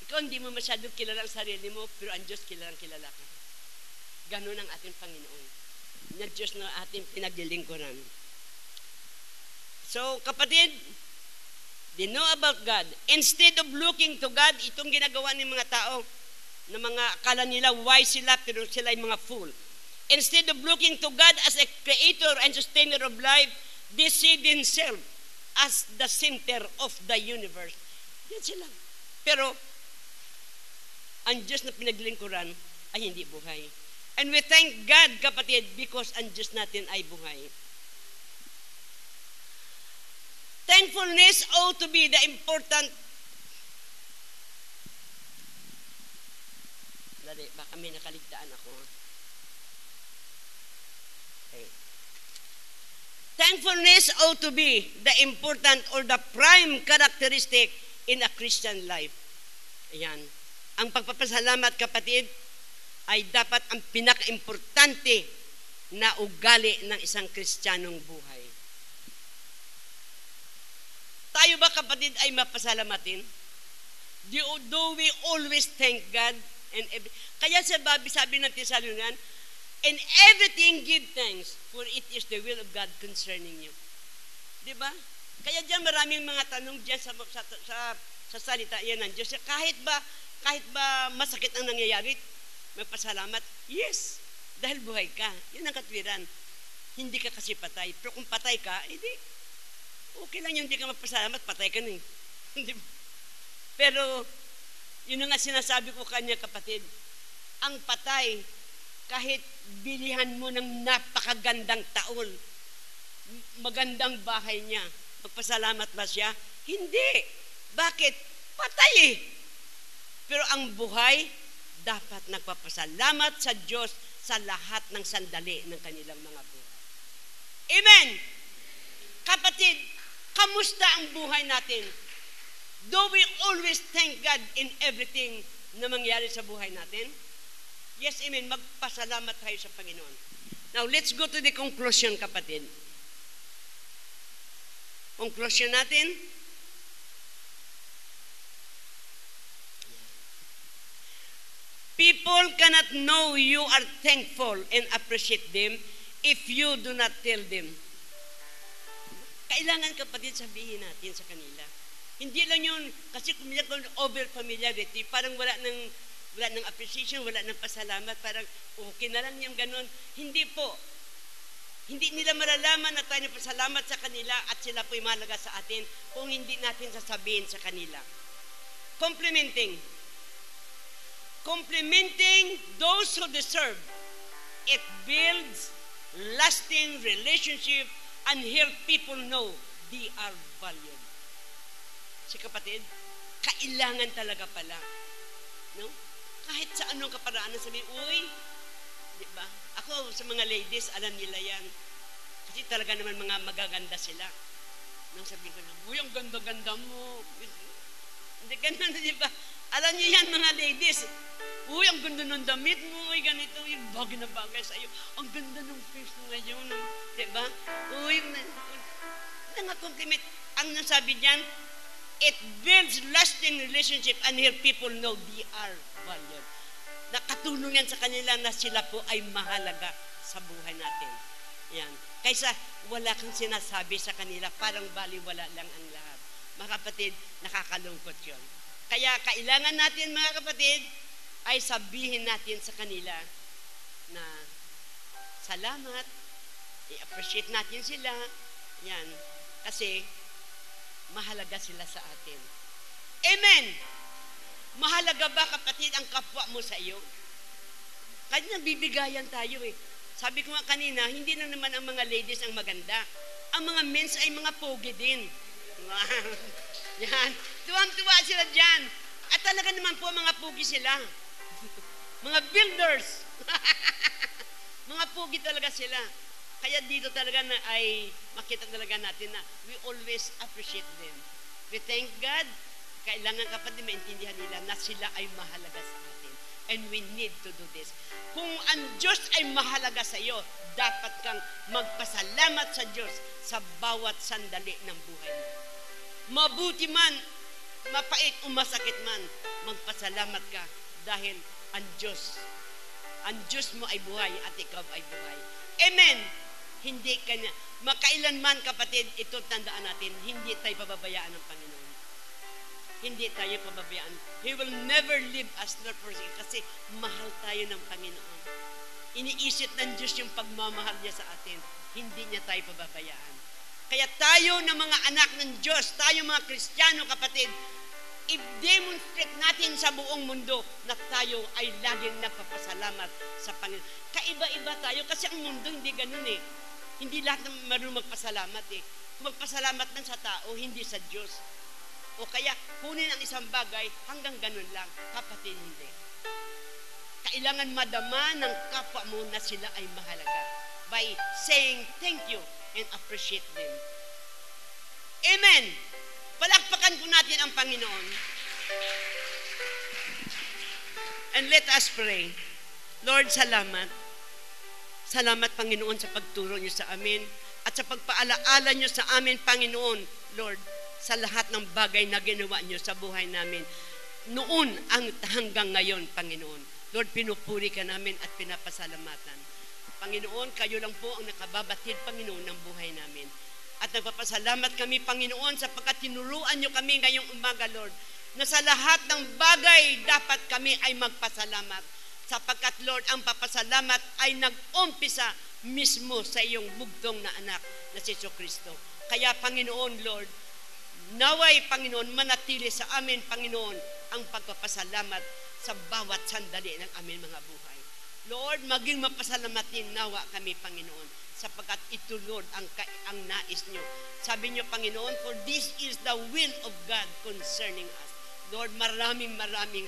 Ikaw hindi mo masyadong kilala ang sarili mo, pero ang Diyos kilalang kilala ka. Ganun ang ating Panginoon. Na Diyos na ating pinaglilingkuran. So, kapatid, they know about God. Instead of looking to God, itong ginagawa ng mga tao, na mga akala nila wise sila, pero sila ay mga fool. Instead of looking to God as a creator and sustainer of life, they see themselves as the center of the universe. Yan sila. Pero, ang Diyos na pinaglingkuran ay hindi buhay. And we thank God, kapatid, because ang Diyos natin ay buhay. Thankfulness ought to be the important. Dali, baka may nakaligtaan ako. Okay. Thankfulness ought to be the important or the prime characteristic in a Christian life. Ayan. Ang pagpapasalamat, kapatid, ay dapat ang pinaka-importante na ugali ng isang Kristiyanong buhay. Tayo ba, kapatid, ay mapasalamatin? Do we always thank God? Kaya sabi ng Thessalonian, in everything give thanks, for it is the will of God concerning you. Diba? Kaya diyan maraming mga tanong diyan sa salita yan ng Diyos. Kahit ba masakit ang nangyayari, magpasalamat? Yes, dahil buhay ka. Yun ang katwiran. Hindi ka kasi patay. Pero kung patay ka, hindi. Okay lang yung hindi ka magpasalamat, patay ka na eh. Pero, yun nga sinasabi ko kanya, kapatid, ang patay, kahit bilihan mo ng napakagandang taon, magandang bahay niya, magpasalamat ba siya? Hindi. Bakit? Patay eh. Pero ang buhay, dapat nagpapasalamat sa Diyos sa lahat ng sandali ng kanilang mga buhay. Amen! Kapatid, kamusta ang buhay natin? Do we always thank God in everything na mangyari sa buhay natin? Yes, amen. Magpasalamat tayo sa Panginoon. Now, let's go to the conclusion, kapatid. Conclusion natin. People cannot know you are thankful and appreciate them if you do not tell them. Kailangan, kapatid, sabihin natin sa kanila. Hindi lang yun, kasi kung over familiarity, parang wala ng appreciation, wala ng pasalamat, parang okay na lang yung ganun. Hindi po. Hindi nila malalaman na tayo pasalamat sa kanila at sila po'y mahalaga sa atin kung hindi natin sasabihin sa kanila. Complimenting those who deserve. It builds lasting relationship and help people know they are valued. Si kapatid, kailangan talaga pala. No? Kahit sa anong kaparaanan, sabihin, uy, di ba? Ako, sa mga ladies, alam nila yan. Kasi talaga naman mga magaganda sila. Nang sabihin ko na, uy, ang ganda-ganda mo. Hindi ganun, di ba? Alam niyo yan, mga ladies. Uy, ang ganda ng damit mo. Uy, ganito. Uy, bagay na bagay sa iyo. Ang ganda ng face mo ngayon. Di ba? Uy, compliment. Ang nasabi niyan, it builds lasting relationship and help people know they are valued. Nakatulong yan sa kanila na sila po ay mahalaga sa buhay natin. Yan. Kaysa wala kang sinasabi sa kanila, parang baliwala lang ang lahat. Mga kapatid, nakakalungkot yun. Kaya kailangan natin, mga kapatid, ay sabihin natin sa kanila na salamat, i-appreciate natin sila. Yan. Kasi mahalaga sila sa atin. Amen! Mahalaga ba, kapatid, ang kapwa mo sa iyo? Kaya nabibigayan tayo eh. Sabi ko nga kanina, hindi na naman ang mga ladies ang maganda. Ang mga men's ay mga pogi din. Yan. Tuwang-tuwa sila dyan. At talaga naman po, mga pogi sila. Mga builders. Mga pogi talaga sila. Kaya dito talaga na ay makita talaga natin na we always appreciate them. We thank God. Kailangan, kapatid, maintindihan nila na sila ay mahalaga sa atin. And we need to do this. Kung ang Diyos ay mahalaga sa iyo, dapat kang magpasalamat sa Diyos sa bawat sandali ng buhay mo. Mabuti man mapait o masakit man, magpasalamat ka dahil ang Diyos mo ay buhay at ikaw ay buhay. Amen! Hindi ka na, makailanman kapatid, ito tandaan natin, hindi tayo pababayaan ng Panginoon. Hindi tayo pababayaan. He will never leave us nor forsake kasi mahal tayo ng Panginoon. Iniisip ng Diyos yung pagmamahal niya sa atin. Hindi niya tayo pababayaan. Kaya tayo na mga anak ng Diyos, tayo mga Kristiyano kapatid, i-demonstrate natin sa buong mundo na tayo ay laging nagpapasalamat sa Panginoon. Kaiba-iba tayo kasi ang mundo hindi ganun eh. Hindi lahat na marunong magpasalamat eh. Magpasalamat lang sa tao, hindi sa Diyos. O kaya kunin ang isang bagay hanggang ganun lang. Kapatid, hindi. Kailangan madama ng kapwa mo na sila ay mahalaga by saying thank you and appreciate them. Amen! Palakpakan po natin ang Panginoon. And let us pray. Lord, salamat. Salamat, Panginoon, sa pagturo niyo sa amin at sa pagpaalaala niyo sa amin, Panginoon, Lord, sa lahat ng bagay na ginawa niyo sa buhay namin. Noon hanggang ngayon, Panginoon. Lord, pinupuri ka namin at pinapasalamatan. Panginoon, kayo lang po ang nakababatid, Panginoon, ng buhay namin. At nagpapasalamat kami, Panginoon, sapagkat tinuruan niyo kami ngayong umaga, Lord, na sa lahat ng bagay dapat kami ay magpasalamat. Sapagkat, Lord, ang papasalamat ay nag-umpisa mismo sa iyong bugtong na anak na si Jesucristo. Kaya, Panginoon, Lord, naway, Panginoon, manatili sa amin, Panginoon, ang pagpapasalamat sa bawat sandali ng aming mga buhay. Lord, maging mapasalamatin nawa kami, Panginoon, sapagkat ito, Lord, ang nais nyo. Sabi nyo, Panginoon, for this is the will of God concerning us. Lord, maraming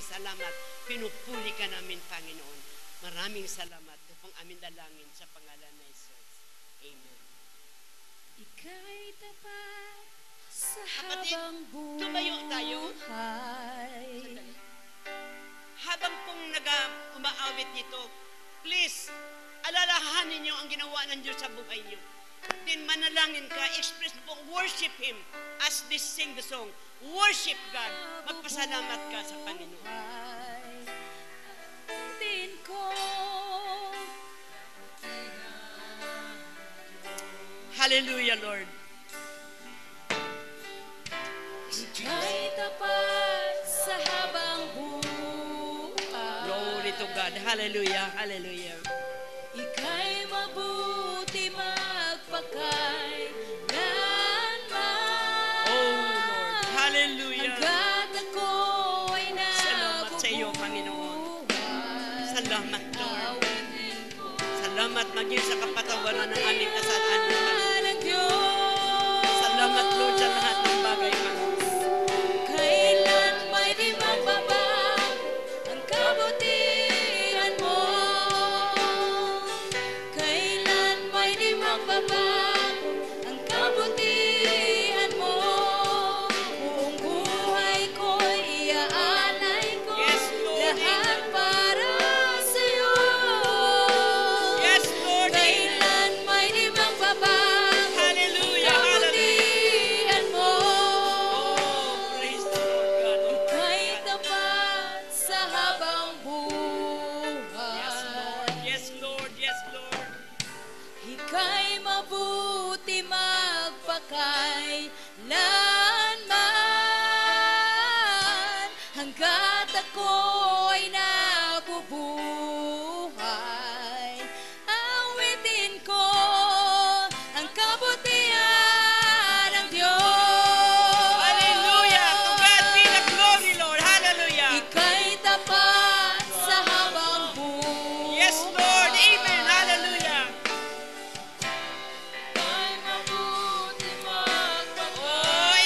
salamat. Pinupuli ka namin, Panginoon. Maraming salamat. Ito pong aming dalangin sa pangalan ng Jesus. Amen. Ika'y tapat sa Kapatid, habang buhay. tumayo tayo. Habang pong umaawit nito, please, alalahanin niyo ang ginawa ng Diyos sa buhay niyo. Then manalangin ka, express po, worship Him as they sing the song. Worship God. Magpasalamat ka sa Panginoon. Din ko. Hallelujah, Lord. Ika'y tapat sa habang buhay. Glory to God. Hallelujah, hallelujah. Ika'y mabuti magpakailanman. Oh, Lord. Hallelujah. Hanggat ako'y Salamat sa iyo, Panginoon. Salamat, Lord. Salamat maging sa kapatawaran ng aming kasalanan. Salamat, Lord, sa lahat ng bagay, Panginoon. Kailan may di magbabag ang kabutihan mo? Kailan may di magbabag ang kabutihan mo? Buong buhay ko'y iaalay ko, Yes, Lord. lahat para sa'yo. Yes, Lord. Kailan may di magbabag Hallelujah, hallelujah. kabutihan mo? Oh, praise the Lord, God. Oh, Ika'y God. tapat sa habang buhay. Yes, Lord. Yes, Lord. Yes, Lord. Ika'y mabuti magpakailanman. Hanggat ako'y nabubuhay, awitin ko ang kabutihan ng Diyos. Hallelujah. To God be the glory, Lord. Hallelujah. Ika'y tapat sa habang buhay. Yes, Lord. Amen. Hallelujah. Ika'y mabuti magpakailanman. Oh,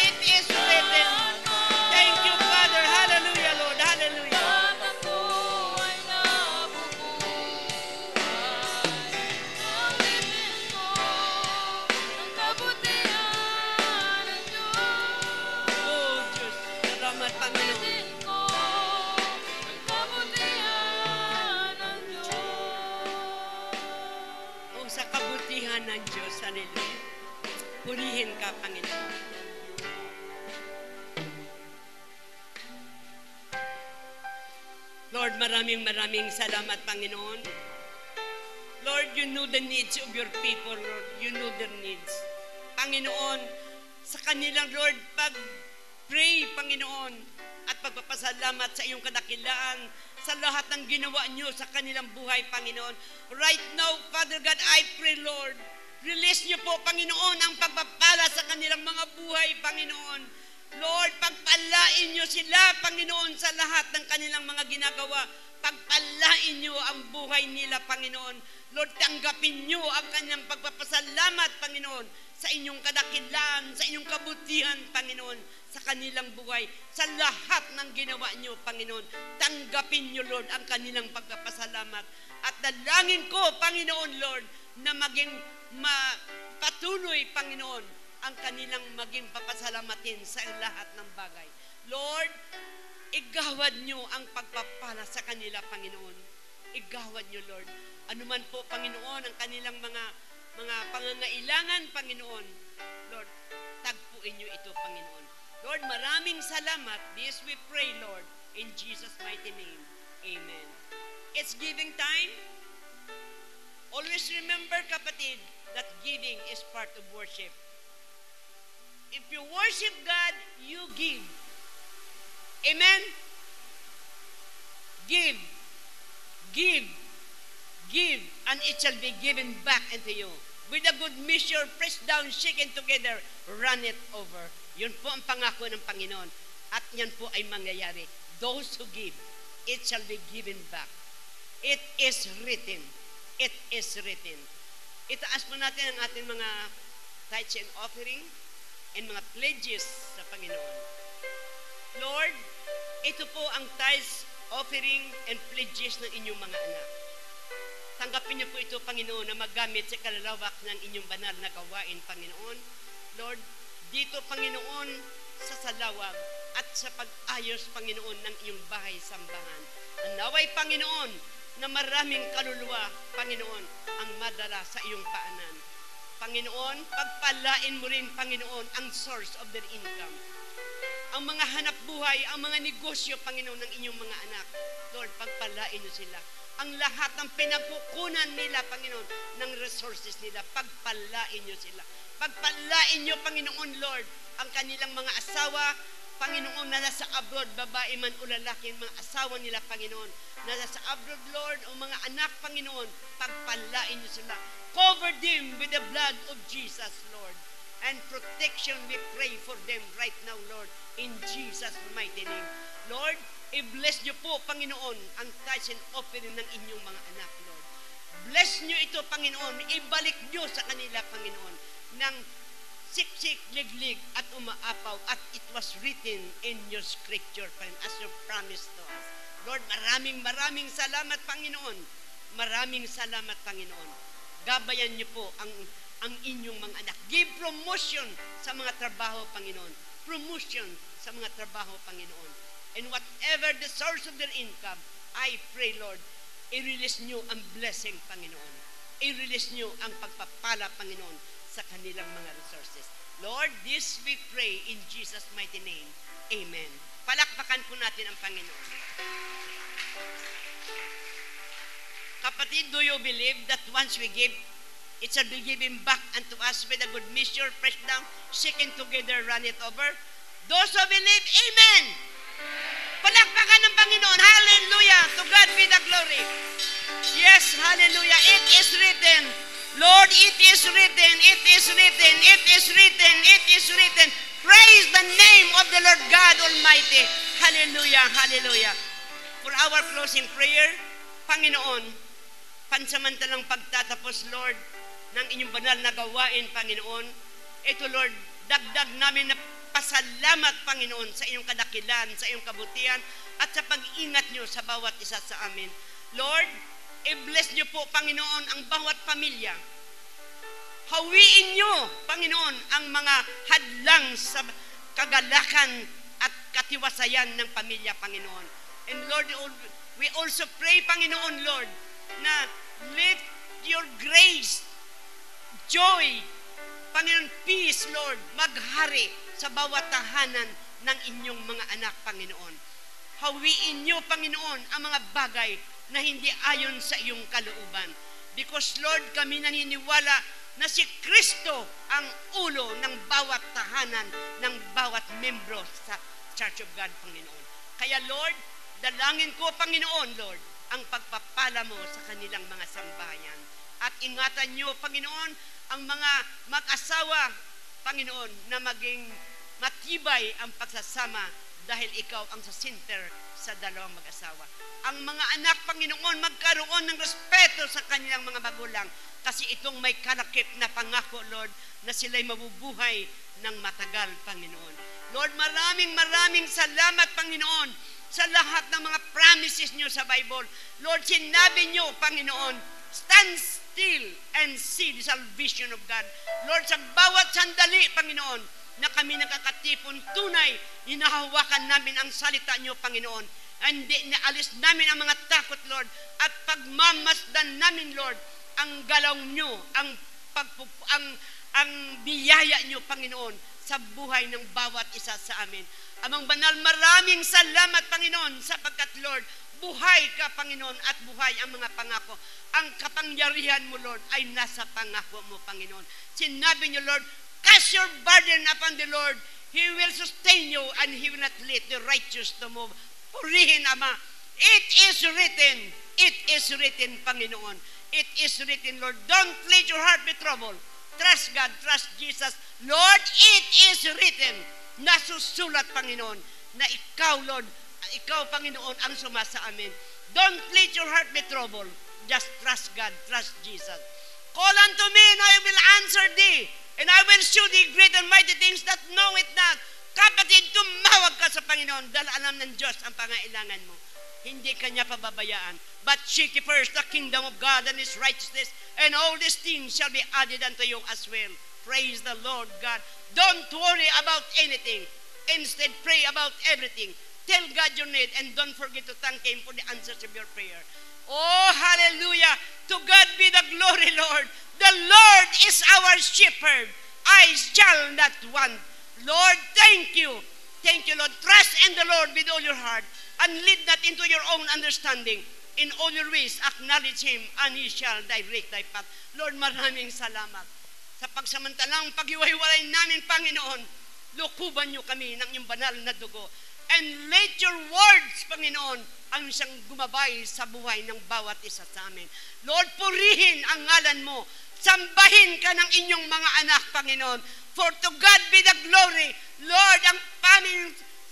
Lord, maraming salamat, Panginoon. Lord, you know the needs of your people, Lord. You know their needs. Panginoon, sa kanilang, Lord, pag-pray, Panginoon, at pagpapasalamat sa iyong kadakilaan, sa lahat ng ginawa niyo sa kanilang buhay, Panginoon. Right now, Father God, I pray, Lord, release niyo po, Panginoon, ang pagpapala sa kanilang mga buhay, Panginoon. Lord, pagpalain niyo sila, Panginoon, sa lahat ng kanilang mga ginagawa. Pagpalain niyo ang buhay nila, Panginoon. Lord, tanggapin niyo ang kanyang pagpapasalamat, Panginoon, sa inyong kadakilaan, sa inyong kabutihan, Panginoon, sa kanilang buhay, sa lahat ng ginawa niyo, Panginoon. Tanggapin niyo, Lord, ang kanilang pagpapasalamat. At dalangin ko, Panginoon, Lord, na maging patuloy, Panginoon, ang kanilang maging papasalamatin sa lahat ng bagay. Lord, igawad niyo ang pagpapala sa kanila, Panginoon. Igawad niyo, Lord. Anuman po, Panginoon, ang kanilang mga pangangailangan, Panginoon. Lord, tagpuin niyo ito, Panginoon. Lord, maraming salamat. This we pray, Lord, in Jesus' mighty name. Amen. It's giving time. Always remember, kapatid, that giving is part of worship. If you worship God, you give. Amen? Give. Give. Give, and it shall be given back unto you. With a good measure, pressed down, shaken together, run it over. Yun po ang pangako ng Panginoon. At yan po ay mangyayari. Those who give, it shall be given back. It is written. It is written. Itaas po natin ang ating mga tithes and offering and mga pledges sa Panginoon. Lord, ito po ang tithes, offering, and pledges ng inyong mga anak. Tanggapin niyo po ito, Panginoon, na magamit sa kalalawak ng inyong banal na gawain, Panginoon. Lord, dito, Panginoon, sa salawag at sa pag-ayos, Panginoon, ng iyong bahay-sambahan. Ang naway, Panginoon, na maraming kaluluwa, Panginoon, ang madala sa iyong paanan. Panginoon, pagpalain mo rin, Panginoon, ang source of their income. Ang mga hanap buhay, ang mga negosyo, Panginoon, ng inyong mga anak. Lord, pagpalain niyo sila. Ang lahat ng pinagkukunan nila, Panginoon, ng resources nila, pagpalain niyo sila. Pagpalain niyo, Panginoon, Lord, ang kanilang mga asawa, Panginoon, na nasa abroad, babae man o lalaki, mga asawa nila, Panginoon, na nasa abroad, Lord, o mga anak, Panginoon, pagpalain niyo sila. Cover them with the blood of Jesus, Lord. And protection, we pray for them right now, Lord, in Jesus' mighty name. Lord, i-bless niyo po, Panginoon, ang tithes and offering ng inyong mga anak, Lord. Bless niyo ito, Panginoon. Ibalik niyo sa kanila, Panginoon, ng siksik, liglig, at umaapaw. At it was written in your scripture, as you promised to us. Lord, maraming salamat, Panginoon. Maraming salamat, Panginoon. Gabayan niyo po ang inyong mga anak. Give promotion sa mga trabaho, Panginoon. Promotion sa mga trabaho, Panginoon. And whatever the source of their income, I pray, Lord, i-release nyo ang blessing, Panginoon. I-release nyo ang pagpapala, Panginoon, sa kanilang mga resources. Lord, this we pray in Jesus' mighty name. Amen. Palakpakan po natin ang Panginoon. Kapatid, do you believe that once we give, it shall be given back unto us with a good measure, pressed down, shaken together, run it over? Those who believe, amen! Palakpakan ng Panginoon. Hallelujah! To God be the glory. Yes, hallelujah. It is written. Lord, it is written. It is written. It is written. It is written. Praise the name of the Lord God Almighty. Hallelujah, hallelujah. For our closing prayer, Panginoon, pansamantalang pagtatapos, Lord, ng inyong banal na gawain, Panginoon, ito, Lord, dagdag namin na pasalamat, Panginoon, sa iyong kadakilan, sa iyong kabutihan, at sa pag-ingat niyo sa bawat isa sa amin. Lord, i-bless niyo po, Panginoon, ang bawat pamilya. Hawiin niyo, Panginoon, ang mga hadlang sa kagalakan at katiwasayan ng pamilya, Panginoon. And Lord, we also pray, Panginoon, Lord, na let your grace, joy, Panginoon, peace, Lord, maghari sa bawat tahanan ng inyong mga anak, Panginoon. hawiin niyo, Panginoon, ang mga bagay na hindi ayon sa iyong kalooban. Because, Lord, kami naniniwala na si Kristo ang ulo ng bawat tahanan, ng bawat membro sa Church of God, Panginoon. Kaya, Lord, dalangin ko, Panginoon, Lord, ang pagpapala mo sa kanilang mga sambahayan. At ingatan niyo, Panginoon, ang mga mag-asawa, Panginoon, na maging matibay ang pagsasama dahil ikaw ang sa center sa dalawang mag-asawa. Ang mga anak, Panginoon, magkaroon ng respeto sa kanilang mga magulang kasi itong may kalakip na pangako, Lord, na sila'y mabubuhay ng matagal, Panginoon. Lord, maraming salamat, Panginoon, sa lahat ng mga promises niyo sa Bible. Lord, sinabi niyo, Panginoon, stand still and see the salvation of God. Lord, sa bawat sandali, Panginoon, na kami nakakatipon, tunay, hinahawakan namin ang salita niyo, Panginoon. Hindi naalis namin ang mga takot, Lord, at pagmamasdan namin, Lord, ang galaw niyo, ang biyaya niyo, Panginoon, sa buhay ng bawat isa sa amin. Amang banal, maraming salamat, Panginoon, sapagkat, Lord, buhay ka, Panginoon, at buhay ang mga pangako. Ang kapangyarihan mo, Lord, ay nasa pangako mo, Panginoon. Sinabi niyo, Lord, cast your burden upon the Lord. He will sustain you and He will not let the righteous to move. Purihin, Ama. It is written, Panginoon. It is written, Lord. Don't let your heart be troubled. Trust God, trust Jesus. Lord, it is written. Nasusulat, Panginoon, na ikaw, Lord, ikaw, Panginoon, ang sumasa amin. Don't let your heart be troubled. Just trust God, trust Jesus. Call unto me, and I will answer thee, and I will show thee great and mighty things that know it not. Kapatid, tumawag ka sa Panginoon dahil alam ng Diyos ang pangailangan mo. Hindi kanya pababayaan. But seek ye first the kingdom of God and His righteousness, and all these things shall be added unto you as well. Praise the Lord God. Don't worry about anything. Instead, pray about everything. Tell God your need, and don't forget to thank Him for the answers of your prayer. Oh, hallelujah. To God be the glory, Lord. The Lord is our shepherd. I shall not want. Lord, thank you. Thank you, Lord. Trust in the Lord with all your heart, and lead not into your own understanding. In all your ways, acknowledge Him, and He shall direct thy path. Lord, maraming salamat. Sa pagsamantalang paghiwa-hiwalay namin, Panginoon, lukuban niyo kami ng iyong banal na dugo. And let your words, Panginoon, ang siyang gumabay sa buhay ng bawat isa sa amin. Lord, purihin ang ngalan mo. Sambahin ka ng inyong mga anak, Panginoon. For to God be the glory. Lord, ang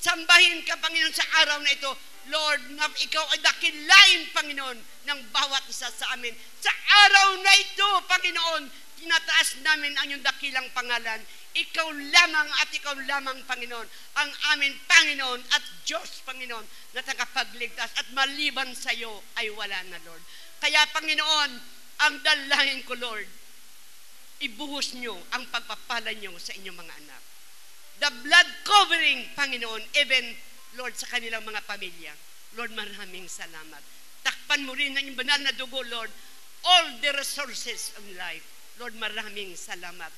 sambahin ka, Panginoon, sa araw na ito. Lord, na ikaw ay dakilain, Panginoon, ng bawat isa sa amin. Sa araw na ito, Panginoon, tinataas namin ang iyong dakilang pangalan. Ikaw lamang at ikaw lamang, Panginoon, ang amin, Panginoon, at Diyos, Panginoon, na tagapagligtas, at maliban sa iyo ay wala na, Lord. Kaya, Panginoon, ang dalangin ko, Lord, ibuhos niyo ang pagpapala niyo sa inyong mga anak. The blood covering, Panginoon, even, Lord, sa kanilang mga pamilya. Lord, maraming salamat. Takpan mo rin ang iyong banal na dugo, Lord, all the resources of life. Lord, maraming salamat.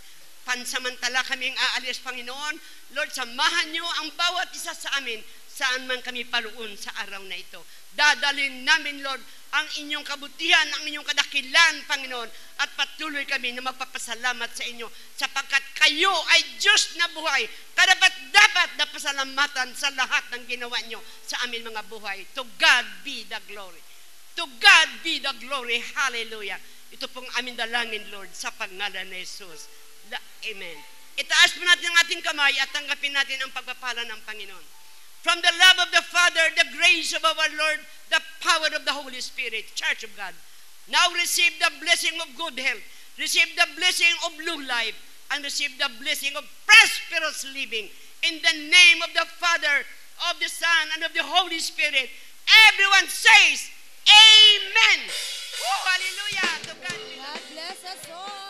Pansamantala kaming aalis, Panginoon. Lord, samahan niyo ang bawat isa sa amin, saan man kami paluon sa araw na ito. Dadalhin namin, Lord, ang inyong kabutihan, ang inyong kadakilan, Panginoon, at patuloy kami na magpapasalamat sa inyo sapagkat kayo ay Diyos na buhay. Karapat-dapat na pasalamatan sa lahat ng ginawa nyo sa amin mga buhay. To God be the glory. To God be the glory. Hallelujah. Ito pong aming dalangin, Lord, sa pangalan ni Jesus. Amen. Itaas po natin ang ating kamay at tanggapin natin ang pagpapala ng Panginoon. From the love of the Father, the grace of our Lord, the power of the Holy Spirit, Church of God. Now receive the blessing of good health, receive the blessing of long life, and receive the blessing of prosperous living. In the name of the Father, of the Son, and of the Holy Spirit. Everyone says, Amen. Oh, hallelujah. To God be the God bless us all.